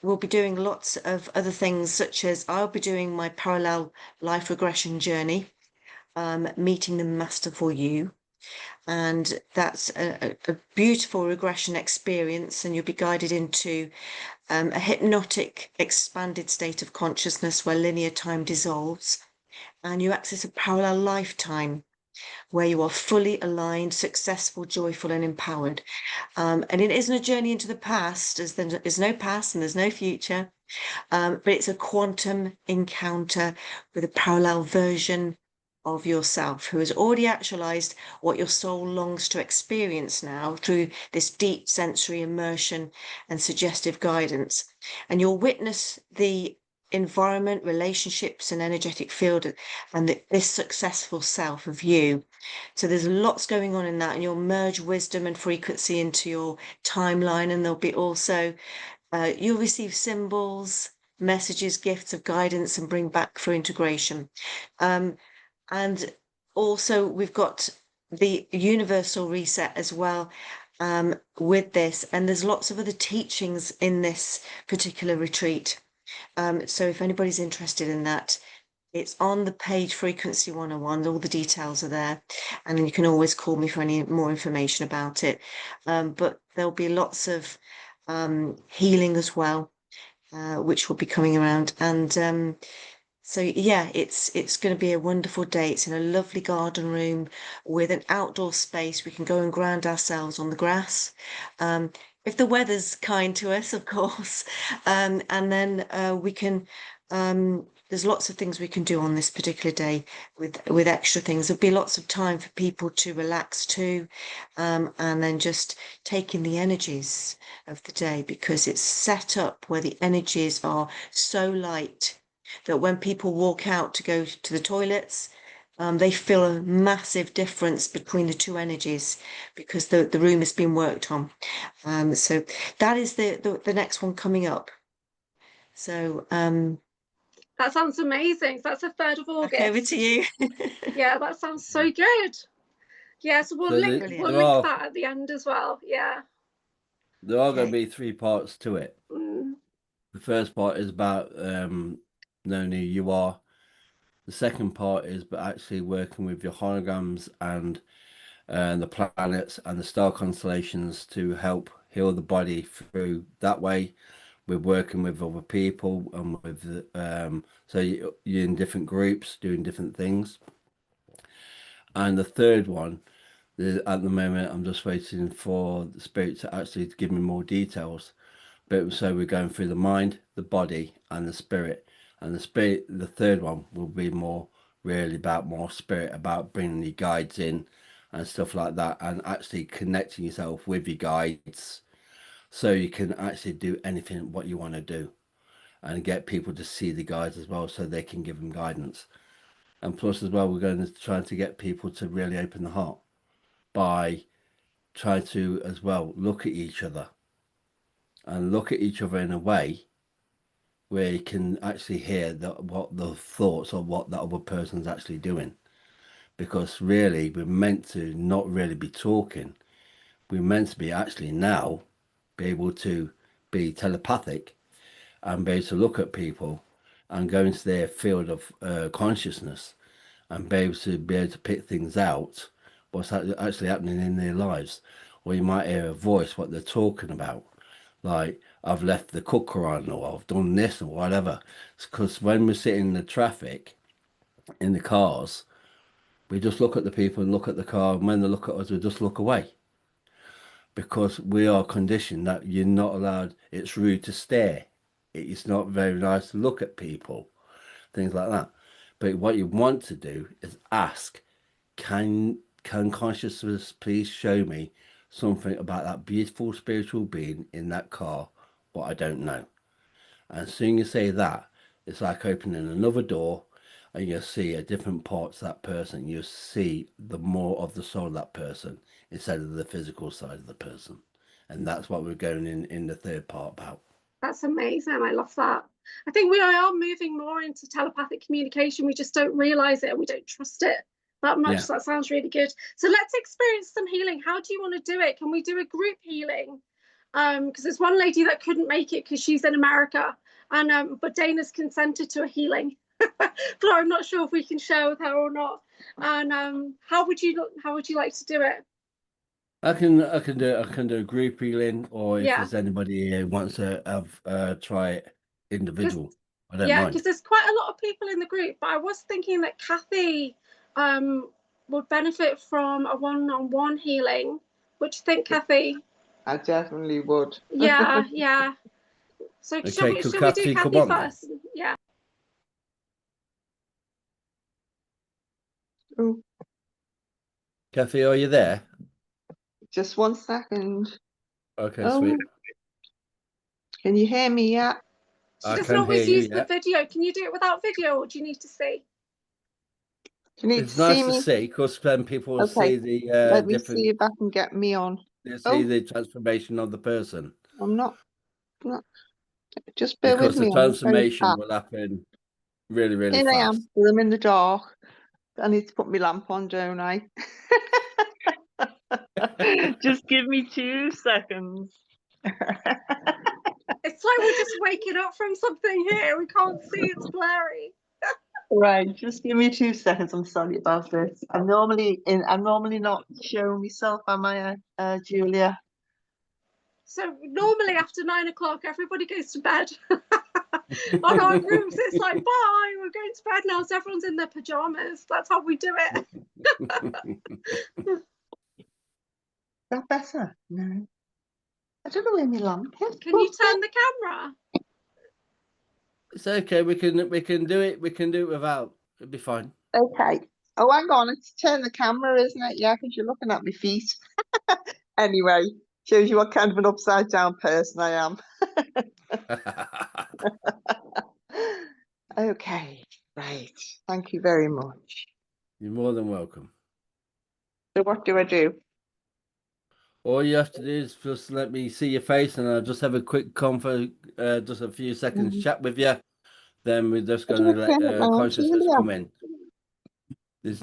S3: we'll be doing lots of other things, such as I'll be doing my parallel life regression journey, meeting the master for you. And that's a beautiful regression experience, and you'll be guided into a hypnotic expanded state of consciousness where linear time dissolves, and you access a parallel lifetime where you are fully aligned, successful, joyful, and empowered. And it isn't a journey into the past, as there is no past and there's no future, but it's a quantum encounter with a parallel version of yourself who has already actualized what your soul longs to experience now through this deep sensory immersion and suggestive guidance. And you'll witness the environment, relationships, and energetic field, and this successful self of you. So there's lots going on in that, and you'll merge wisdom and frequency into your timeline, and there'll be also you'll receive symbols, messages, gifts of guidance, and bring back for integration. And also we've got the universal reset as well with this, and there's lots of other teachings in this particular retreat. So if anybody's interested in that, it's on the page Frequency 101. All the details are there, and then you can always call me for any more information about it. But there'll be lots of healing as well, which will be coming around. And so yeah, it's going to be a wonderful day. It's in a lovely garden room with an outdoor space. We can go and ground ourselves on the grass. If the weather's kind to us, of course, and then we can there's lots of things we can do on this particular day with extra things. There'll be lots of time for people to relax too, and then just take in the energies of the day, because it's set up where the energies are so light that when people walk out to go to the toilets, they feel a massive difference between the two energies, because the room has been worked on. So that is the next one coming up. So
S1: that sounds amazing. So that's the 3rd of August.
S3: back over to you.
S1: Yeah, that sounds so good. Yeah, so we'll
S2: So
S1: link that at the end as well. Yeah.
S2: There are going to be 3 parts to it.
S1: Mm.
S2: The first part is about knowing who you are. The second part is actually working with your holograms and the planets and the star constellations to help heal the body through that way. We're working with other people and with so you're in different groups doing different things. And the third one, at the moment, I'm just waiting for the spirit to actually give me more details. But so we're going through the mind, the body, and the spirit. And the spirit, the third one, will be more really about more spirit, about bringing the guides in and stuff like that, and actually connecting yourself with your guides, so you can actually do anything what you want to do, and get people to see the guides as well, so they can give them guidance. And plus as well, we're going to try to get people to really open the heart by trying to as well look at each other and look at each other in a way where you can actually hear what the thoughts or what the other person's actually doing. Because really, we're meant to not really be talking. We're meant to be actually now be able to be telepathic and be able to look at people and go into their field of consciousness and be able to pick things out, what's actually happening in their lives. Or you might hear a voice, what they're talking about. Like, I've left the cooker on, or I've done this, or whatever. It's because when we're sitting in the traffic, in the cars, we just look at the people and look at the car, and when they look at us, we just look away. Because we are conditioned that you're not allowed, it's rude to stare. It's not very nice to look at people, things like that. But what you want to do is ask, can consciousness please show me something about that beautiful spiritual being in that car, what I don't know? And as soon as you say that, it's like opening another door, and you'll see a different parts of that person. You'll see the more of the soul of that person instead of the physical side of the person. And that's what we're going in the third part about.
S1: That's amazing. I love that. I think we are moving more into telepathic communication. We just don't realize it, and we don't trust it that much.
S2: Yeah.
S1: So that sounds really good. So let's experience some healing. How do you want to do it? Can we do a group healing? Because there's one lady that couldn't make it because she's in America, and but Dana's consented to a healing. But I'm not sure if we can share with her or not. And how would you like to do it?
S2: I can do a group healing, or if
S1: Yeah.
S2: there's anybody who wants to try it individual, I don't
S1: Yeah,
S2: mind.
S1: because there's quite a lot of people in the group, but I was thinking that Kathy would benefit from a one-on-one healing. What do you think, Kathy?
S4: I definitely would.
S1: Yeah, yeah. So
S2: Okay,
S1: shall we
S2: could
S1: do
S2: Kathy come
S1: Kathy
S2: on then?
S1: first? Yeah.
S4: Oh,
S2: Kathy, are you there?
S4: just 1 second.
S2: Okay,
S4: Oh,
S2: sweet.
S4: can you hear me yet?
S1: She
S2: I
S1: doesn't
S2: can
S1: always
S2: hear you,
S1: use the
S2: yeah.
S1: video. Can you do it without video, or do you need to see?
S4: Do you need
S2: It's
S4: to see
S2: nice to
S4: me?
S2: see, because then people will
S4: Okay,
S2: see the
S4: let me
S2: different,
S4: see if I can get me on.
S2: they see
S4: Oh,
S2: the transformation of the person.
S4: I'm not. Just bear with
S2: Because the
S4: me. I'm very
S2: transformation
S4: fast.
S2: will happen really, really
S4: Here I
S2: fast.
S4: am. Well, I'm in the dark. I need to put my lamp on, don't I? Just give me 2 seconds.
S1: It's like we're just waking up from something here. We can't see. It's blurry.
S4: Right, just give me 2 seconds. I'm sorry about this. I'm normally not showing myself, am I, Julia?
S1: So normally after 9 o'clock, everybody goes to bed. On our groups, it's like, bye, we're going to bed now. So everyone's in their pajamas. That's how we do it.
S4: Is that better? No. I don't know where my lamp is.
S1: Can you turn the camera?
S2: It's okay. We can do it. We can do it without. It'll be fine.
S4: Okay. Oh, hang on. It's turn the camera, isn't it? Yeah, because you're looking at my feet. Anyway, shows you what kind of an upside down person I am. Okay, right. Thank you very much.
S2: You're more than welcome.
S4: So what do I do?
S2: All you have to do is just let me see your face, and I'll just have a quick just a few seconds chat with you. Then we're just
S4: What
S2: going
S4: do
S2: to
S4: I turn it
S2: let
S4: round,
S2: consciousness
S4: Julia?
S2: come in. There's,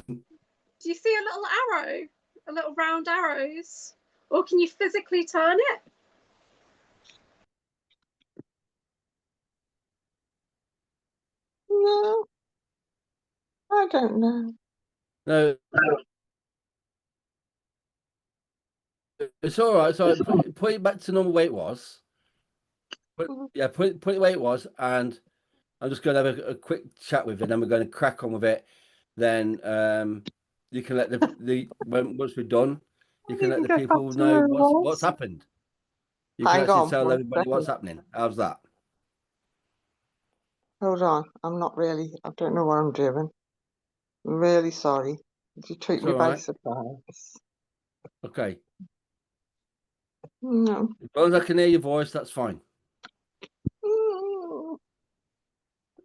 S1: Do you see a little arrow? A little round arrows? Or can you physically turn it?
S4: No, I don't know.
S2: no, it's all right. So put it back to normal way it was. Put it the way it was, and I'm just going to have a quick chat with it. Then we're going to crack on with it. Then you can let once we're done, you can
S4: You
S2: let
S4: can
S2: the
S4: get back
S2: people
S4: to
S2: know
S4: where it
S2: what's
S4: was.
S2: happened. You can
S4: Hang
S2: actually
S4: on
S2: tell
S4: one
S2: everybody what's
S4: second.
S2: happening. How's that?
S4: Hold on. I don't know what I'm doing. I'm really sorry. You took
S2: It's
S4: me
S2: all
S4: by
S2: right.
S4: surprise.
S2: Okay.
S4: No.
S2: As long as I can hear your voice, that's fine.
S4: Mm,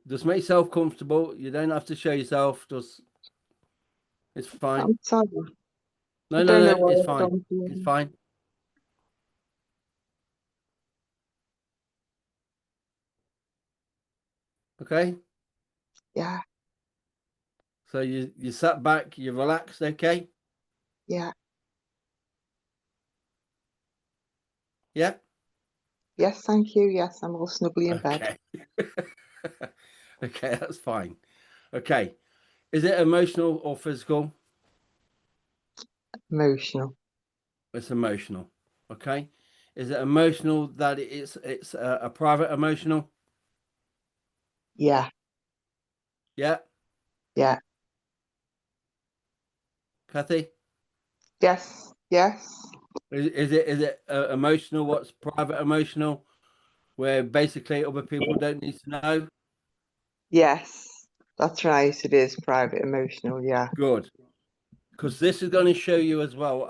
S2: Just make yourself comfortable. You don't have to show yourself. It's fine.
S4: I'm sorry.
S2: No,
S4: I
S2: no,
S4: don't know
S2: no.
S4: what
S2: It's
S4: I've
S2: fine.
S4: done to
S2: It's
S4: you.
S2: fine. Okay.
S4: Yeah,
S2: So you sat back. You relaxed. Okay.
S4: yeah.
S2: Yeah.
S4: Yes, thank you. Yes, I'm all snuggly in bed.
S2: Okay. Okay, that's fine. Okay. Is it emotional or physical?
S4: Emotional.
S2: It's emotional. Okay. Is it emotional that it's a private emotional?
S4: Yeah,
S2: Yeah.
S4: yeah.
S2: Kathy?
S4: Yes, yes,
S2: Is it emotional? What's private emotional? Where basically other people don't need to know?
S4: yes. That's right. It is private emotional. Yeah.
S2: Good. Because this is going to show you as well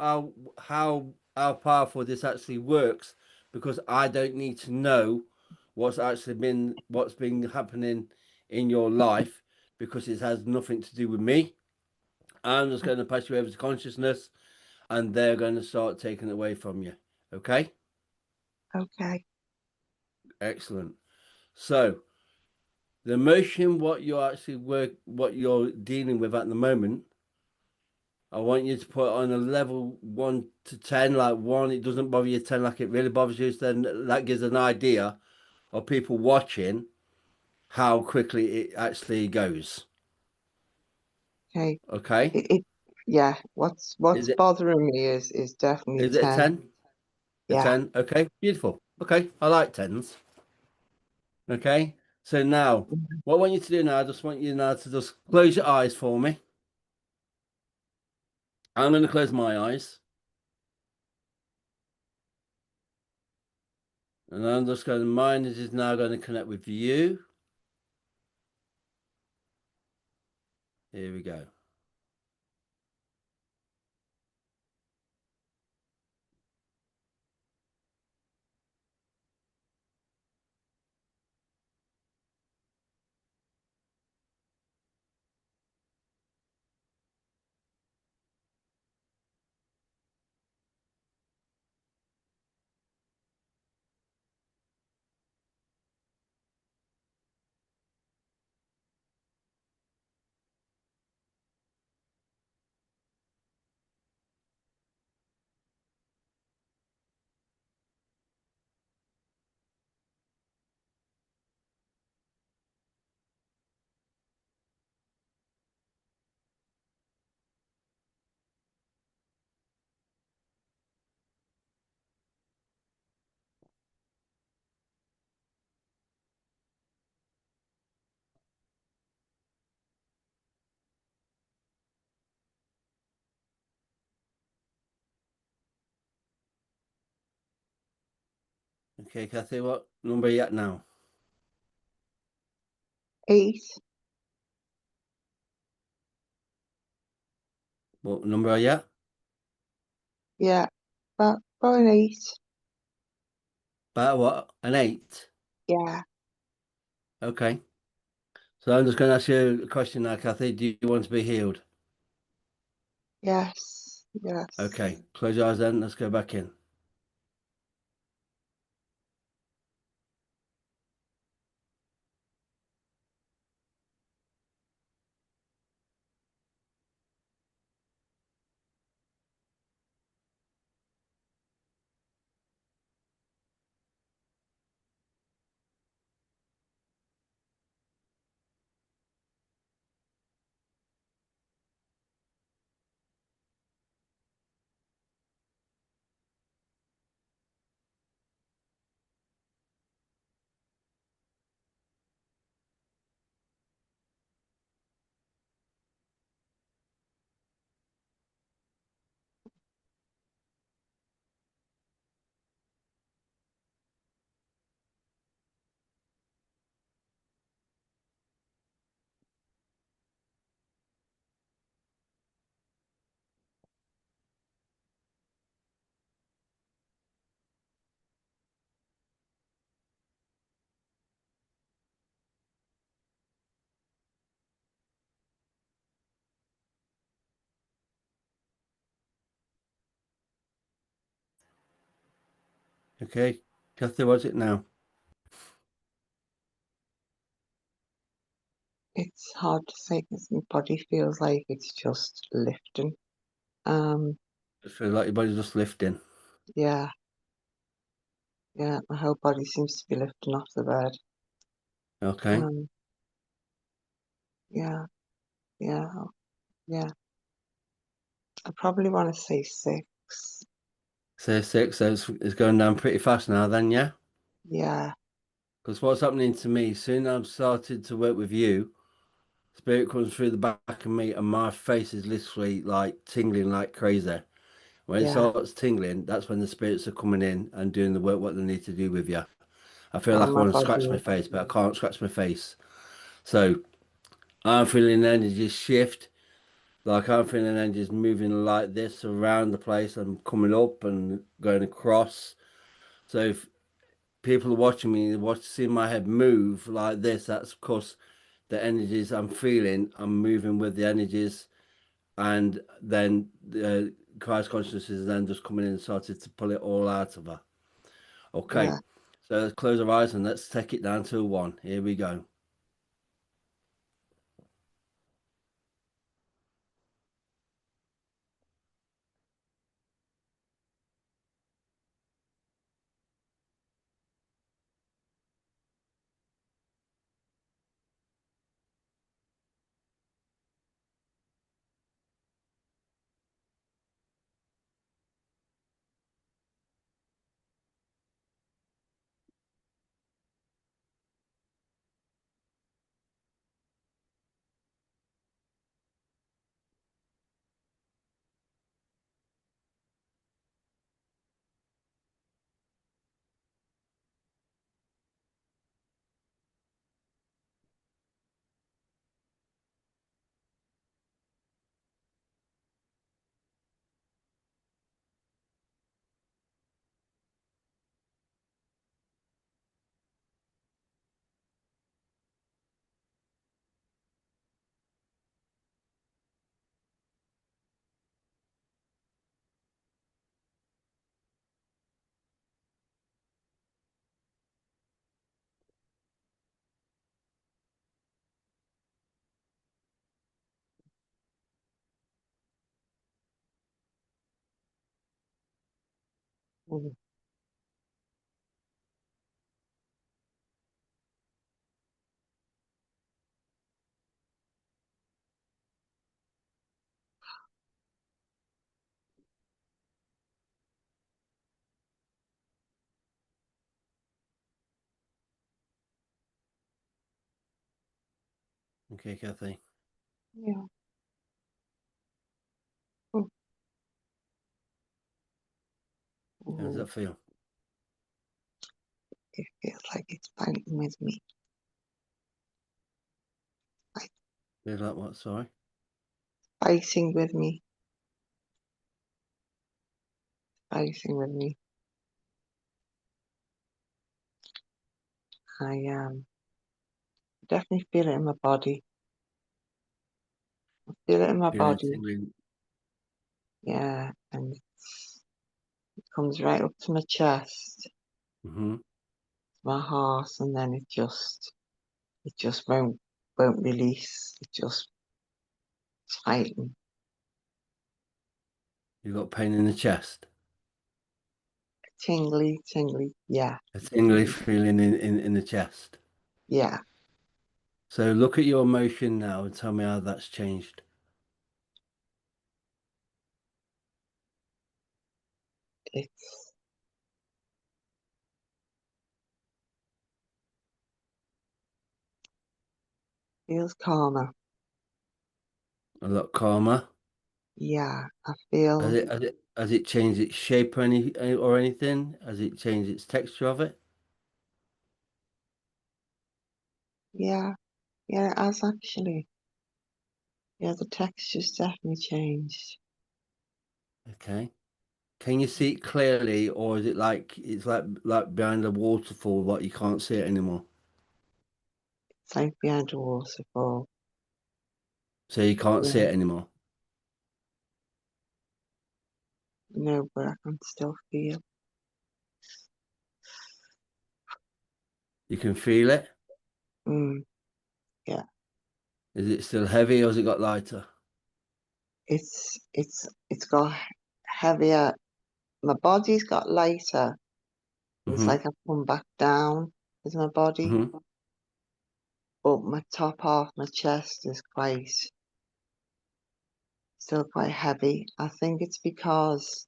S2: how powerful this actually works, because I don't need to know what's been happening in your life, because it has nothing to do with me. I'm just going to pass you over to consciousness, and they're going to start taking it away from you. Okay?
S4: Okay.
S2: Excellent. So the emotion, what you're dealing with at the moment, I want you to put on a level 1 to 10. Like 1, it doesn't bother you. 10, like it really bothers you. So then that gives an idea of people watching how quickly it actually goes.
S4: Okay.
S2: Okay,
S4: It yeah. What's
S2: is it
S4: bothering me is definitely
S2: is it a
S4: 10.
S2: 10? A
S4: Yeah.
S2: 10. Okay, beautiful. Okay, I like 10s. Okay, so now what I want you to do now, I just want you now to just close your eyes for me. I'm going to close my eyes, and I'm just going. Mine is now going to connect with you. Here we go. Okay, Kathy, what number are you at now?
S4: 8.
S2: What number are you at?
S4: Yeah, about an 8.
S2: About what? An 8?
S4: Yeah.
S2: Okay. So I'm just going to ask you a question now, Kathy. Do you want to be healed?
S4: Yes. Yes.
S2: Okay. Close your eyes then. Let's go back in. Okay. Kathy, what's it now?
S4: It's hard to say because my body feels like it's just lifting.
S2: It feels like your body's just lifting.
S4: Yeah. Yeah, my whole body seems to be lifting off the bed.
S2: Okay.
S4: Yeah. Yeah. Yeah. I probably want to say 6.
S2: Say 6. So it's going down pretty fast now then, yeah?
S4: Yeah.
S2: Because what's happening to me, soon I've started to work with you, spirit comes through the back of me and my face is literally like tingling like crazy. When it
S4: Yeah.
S2: starts tingling, that's when the spirits are coming in and doing the work what they need to do with you. I feel
S4: Oh,
S2: like I
S4: my
S2: want to
S4: body.
S2: scratch my face, but I can't scratch my face. So I'm feeling energy shift. Like I'm feeling energies moving like this around the place. I'm coming up and going across. So if people are watching me, seeing my head move like this, that's of course the energies I'm feeling. I'm moving with the energies, and then Christ consciousness is then just coming in and started to pull it all out of her. Okay,
S4: Yeah.
S2: so let's close our eyes and let's take it down to a 1. Here we go.
S4: Mm.
S2: Okay, Kathy.
S4: Yeah. Mm.
S2: How does
S4: Mm.
S2: that feel?
S4: It feels like it's fighting with me.
S2: Feel like what? Sorry.
S4: Fighting with me. Fighting with me. I definitely feel it in my body. I feel it in my
S2: Feeling
S4: body.
S2: tingling.
S4: Yeah, and it comes right up to my chest,
S2: Mm-hmm.
S4: my heart, and then it just won't release. It just tighten.
S2: You got pain in the chest.
S4: Tingly, yeah.
S2: A tingly feeling in the chest.
S4: Yeah.
S2: So look at your emotion now and tell me how that's changed.
S4: It feels calmer.
S2: A lot calmer.
S4: Yeah, I feel,
S2: Has it changed its shape or anything? Has it changed its texture of it?
S4: yeah, it has actually. Yeah, the texture's definitely changed.
S2: Okay. Can you see it clearly, or is it like it's like behind a waterfall, like you can't see it anymore?
S4: It's like behind a waterfall.
S2: So you can't see
S4: Yeah,
S2: it anymore.
S4: no, but I can still feel.
S2: You can feel it.
S4: Mm, yeah,
S2: Is it still heavy, or has it got lighter?
S4: it's got heavier. My body's got lighter. It's
S2: Mm-hmm.
S4: like I've come back down with my body,
S2: Mm-hmm.
S4: but my top half, my chest is still quite heavy. I think it's because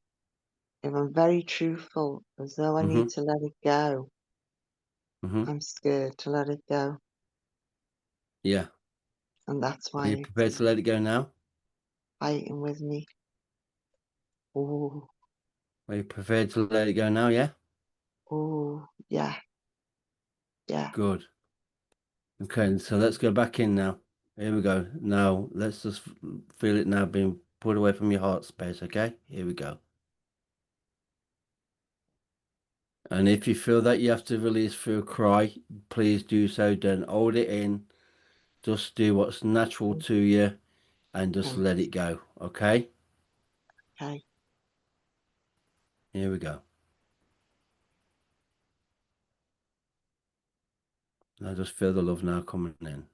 S4: if I'm very truthful, as though I
S2: Mm-hmm.
S4: need to let it go,
S2: Mm-hmm.
S4: I'm scared to let it go,
S2: Yeah.
S4: and that's
S2: Are you
S4: why
S2: prepared
S4: it's
S2: to let it go now?
S4: fighting with me. Oh,
S2: Are you prepared to let it go now? Yeah.
S4: oh, yeah, yeah.
S2: Good. Okay. So let's go back in now. Here we go. Now let's just feel it now being pulled away from your heart space. Okay. Here we go. And if you feel that you have to release through a cry, please do so. Don't hold it in. Just do what's natural to you and just
S4: Okay,
S2: let it go. Okay?
S4: okay.
S2: Here we go. Now just feel the love now coming in.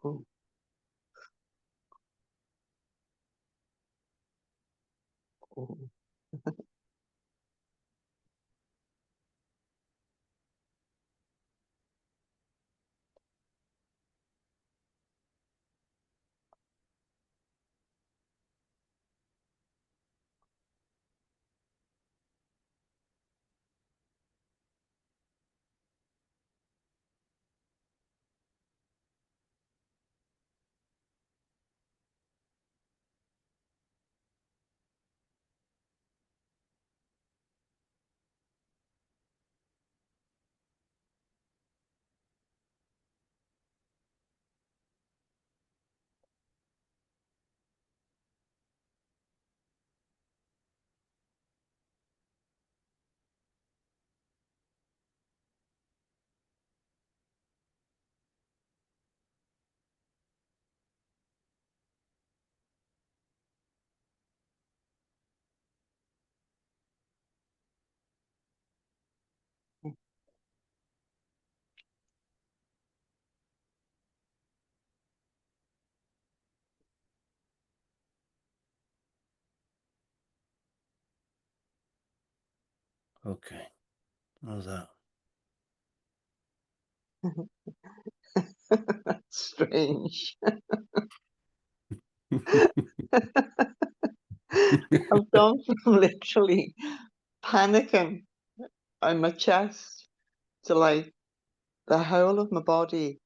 S4: Oh, oh.
S2: Okay. How's that?
S4: Strange. I've gone from literally panicking on my chest to like the whole of my body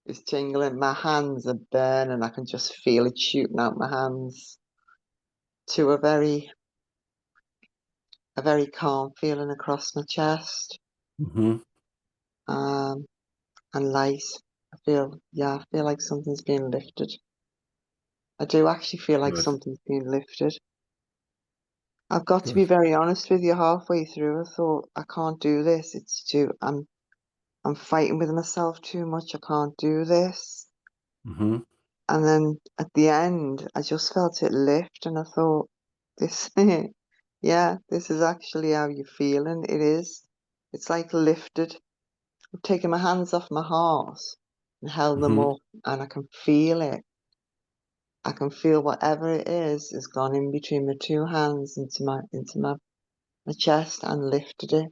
S4: is tingling. My hands are burning. I can just feel it shooting out my hands to a very calm feeling across my chest.
S2: Mm-hmm.
S4: And light. I feel like something's being lifted. I do actually feel like
S2: Good.
S4: something's being lifted. I've got to be
S2: Good.
S4: very honest with you. Halfway through, I thought I can't do this. I'm fighting with myself too much. I can't do this.
S2: Mm-hmm.
S4: And then at the end, I just felt it lift, and I thought, this, yeah, this is actually how you're feeling. It is. It's like lifted. I've taken my hands off my heart and held them
S2: Mm-hmm.
S4: up, and I can feel it. I can feel whatever it is has gone in between my two hands into my chest and lifted it.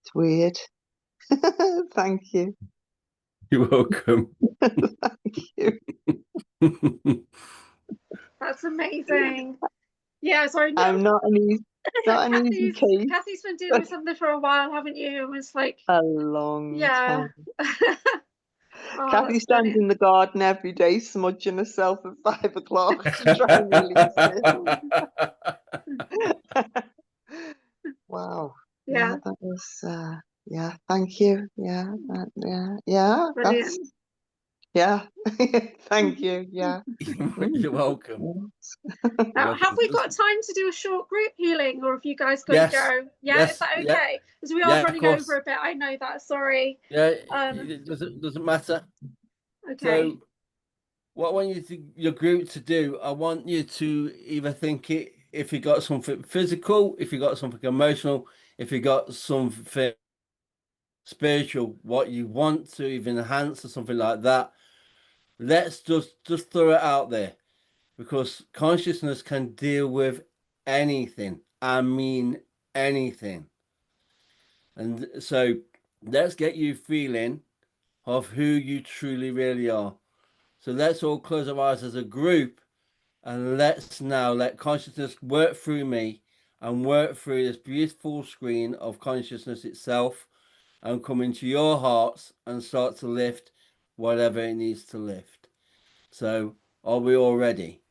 S4: It's weird. Thank you.
S2: You're welcome.
S4: Thank you.
S1: That's amazing. Yeah, sorry. No,
S4: I'm not an easy case.
S1: Kathy's been dealing with something for a while, haven't you? It was like,
S4: A long
S1: yeah.
S4: time.
S1: Oh,
S4: Kathy
S1: that's
S4: stands in
S1: brilliant.
S4: the garden every day, smudging herself at 5 o'clock to try and release it. Wow. Yeah,
S1: Yeah,
S4: that was. Yeah, thank you. Yeah, yeah. That's.
S1: brilliant.
S4: Yeah. Thank you. Yeah.
S2: You're welcome. You're
S1: Now, have
S2: welcome.
S1: we got time to do a short group healing, or have you guys got to
S2: Yes.
S1: go? Yeah, is
S2: Yes.
S1: that
S2: Yeah.
S1: okay? Because we are
S2: Yeah. Of
S1: running over
S2: course.
S1: a bit. I know that. Sorry.
S2: Yeah.
S1: Um,
S2: It doesn't matter.
S1: okay.
S2: So, what I want your group to do, I want you to either think it if you got something physical, if you got something emotional, if you got something spiritual, what you want to even enhance or something like that. Let's just throw it out there because consciousness can deal with anything. I mean anything. And so let's get you feeling of who you truly really are. So let's all close our eyes as a group and let's now let consciousness work through me and work through this beautiful screen of consciousness itself and come into your hearts and start to lift whatever it needs to lift. So are we all ready?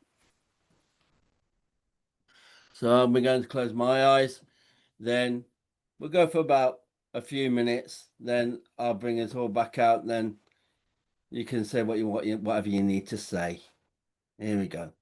S2: So I'm going to close my eyes. Then we'll go for about a few minutes. Then I'll bring it all back out. Then you can say whatever you need to say. Here we go.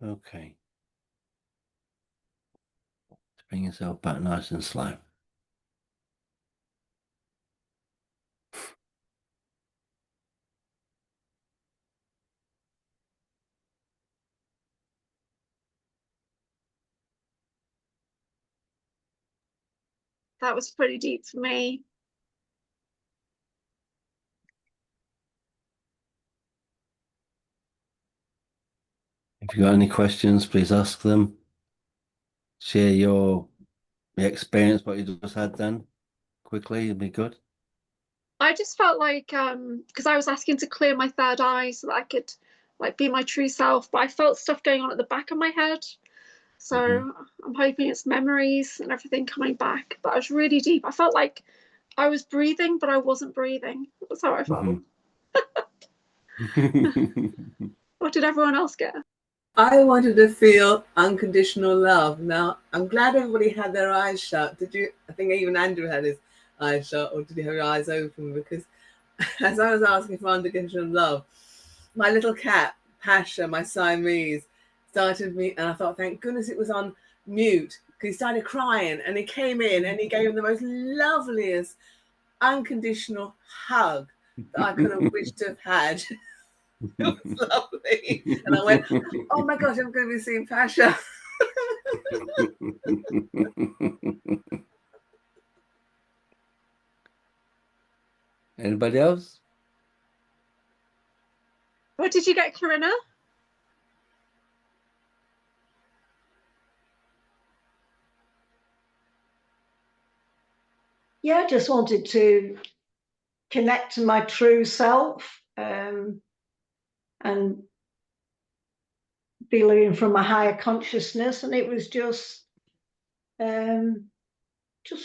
S2: Okay. Bring yourself back nice and slow.
S1: That was pretty deep for me.
S2: If you got any questions, please ask them. Share your experience, what you just had then, quickly. It'd be good.
S1: I just felt like because I was asking to clear my third eye so that I could like be my true self, but I felt stuff going on at the back of my head. So I'm hoping it's memories and everything coming back. But I was really deep. I felt like I was breathing, but I wasn't breathing. That's how I felt. What did everyone else get?
S5: I wanted to feel unconditional love. Now, I'm glad everybody had their eyes shut. Did you? I think even Andrew had his eyes shut, or did he have your eyes open? Because as I was asking for unconditional love, my little cat, Pasha, my Siamese, started me, and I thought, thank goodness it was on mute, because he started crying, and he came in, and he gave him the most loveliest unconditional hug that I could have wished to have had. It was lovely. And I went, oh my gosh, I'm going to be seeing Pasha.
S2: Anybody else?
S1: What did you get, Corinna?
S6: Yeah, I just wanted to connect to my true self and be living from a higher consciousness. And it was just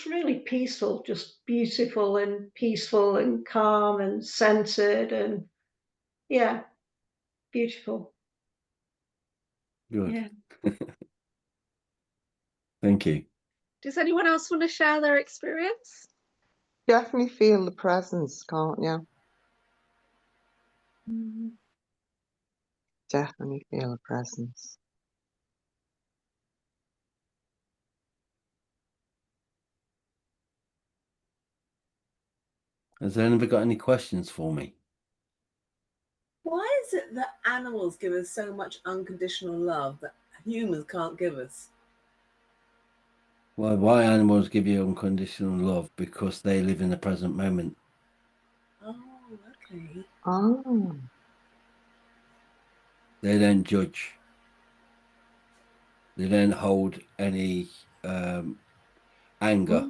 S6: really peaceful, just beautiful and peaceful and calm and centered and yeah, beautiful.
S2: Good.
S6: Yeah.
S2: Thank you.
S1: Does anyone else want to share their experience?
S4: Definitely feel the presence, can't you? Definitely feel the presence.
S2: Has anybody got any questions for me?
S5: Why is it that animals give us so much unconditional love that humans can't give us?
S2: Well, why animals give you unconditional love? Because they live in the present moment.
S5: Oh, okay.
S4: Oh.
S2: They don't judge. They don't hold any anger.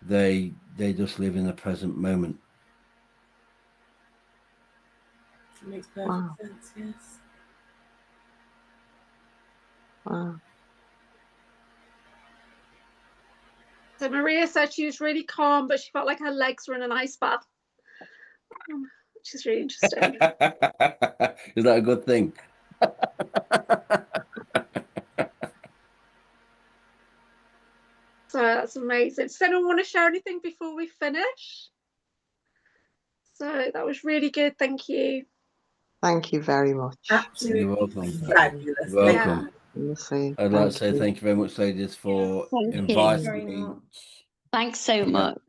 S2: They just live in the present moment.
S5: It makes perfect
S4: Wow.
S5: sense, yes.
S4: Wow.
S1: So Maria said she was really calm, but she felt like her legs were in an ice bath, which is really interesting.
S2: Is that a good thing?
S1: So that's amazing. Does anyone want to share anything before we finish? So that was really good. Thank you.
S4: Thank you very much.
S5: Absolutely
S2: You're welcome.
S5: fabulous.
S2: You're welcome.
S4: Honestly,
S2: I'd like to say thank you very much, ladies, for
S7: Thank you
S2: inviting
S7: very
S2: me.
S7: much. Thanks so
S2: Yeah.
S7: much.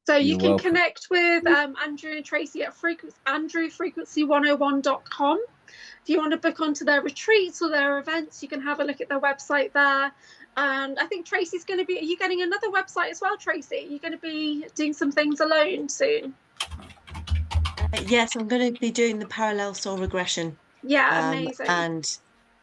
S1: So you
S2: You're
S1: can
S2: welcome.
S1: connect with Andrew and Tracy at andrewfrequency101.com. If you want to book onto their retreats or their events, you can have a look at their website there. And I think Tracy's going to be, are you getting another website as well, Tracy? You're going to be doing some things alone soon.
S3: Yes, I'm going to be doing the parallel soul regression.
S1: Yeah, amazing.
S3: And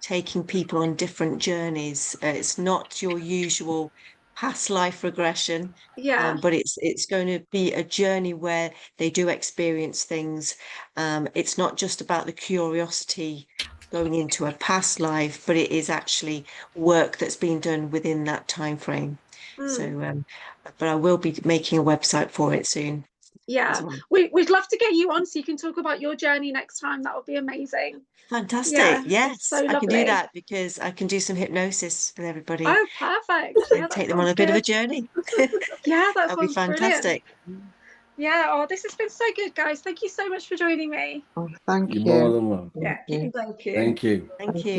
S3: taking people on different journeys. It's not your usual past life regression,
S1: Yeah.
S3: but it's going to be a journey where they do experience things. It's not just about the curiosity going into a past life, but it is actually work that's been done within that time frame. So, but I will be making a website for it soon.
S1: Yeah,
S3: well.
S1: we'd love to get you on so you can talk about your journey next time. That would be amazing.
S3: Fantastic.
S1: Yeah,
S3: Yes,
S1: so
S3: I can do
S1: lovely.
S3: that because I can do some hypnosis with everybody.
S1: Oh, perfect. Yeah,
S3: Take them on a bit of a journey.
S1: Yeah, that
S3: That'll be
S1: sounds
S3: fantastic.
S1: brilliant. Yeah, oh, this has been so good, guys. Thank you so much for joining me.
S4: Oh, thank
S2: You're
S4: you.
S2: more than welcome.
S6: Yeah,
S4: Thank you.
S6: thank you.
S2: Thank you.
S3: Thank
S4: Thank
S3: you.
S4: you.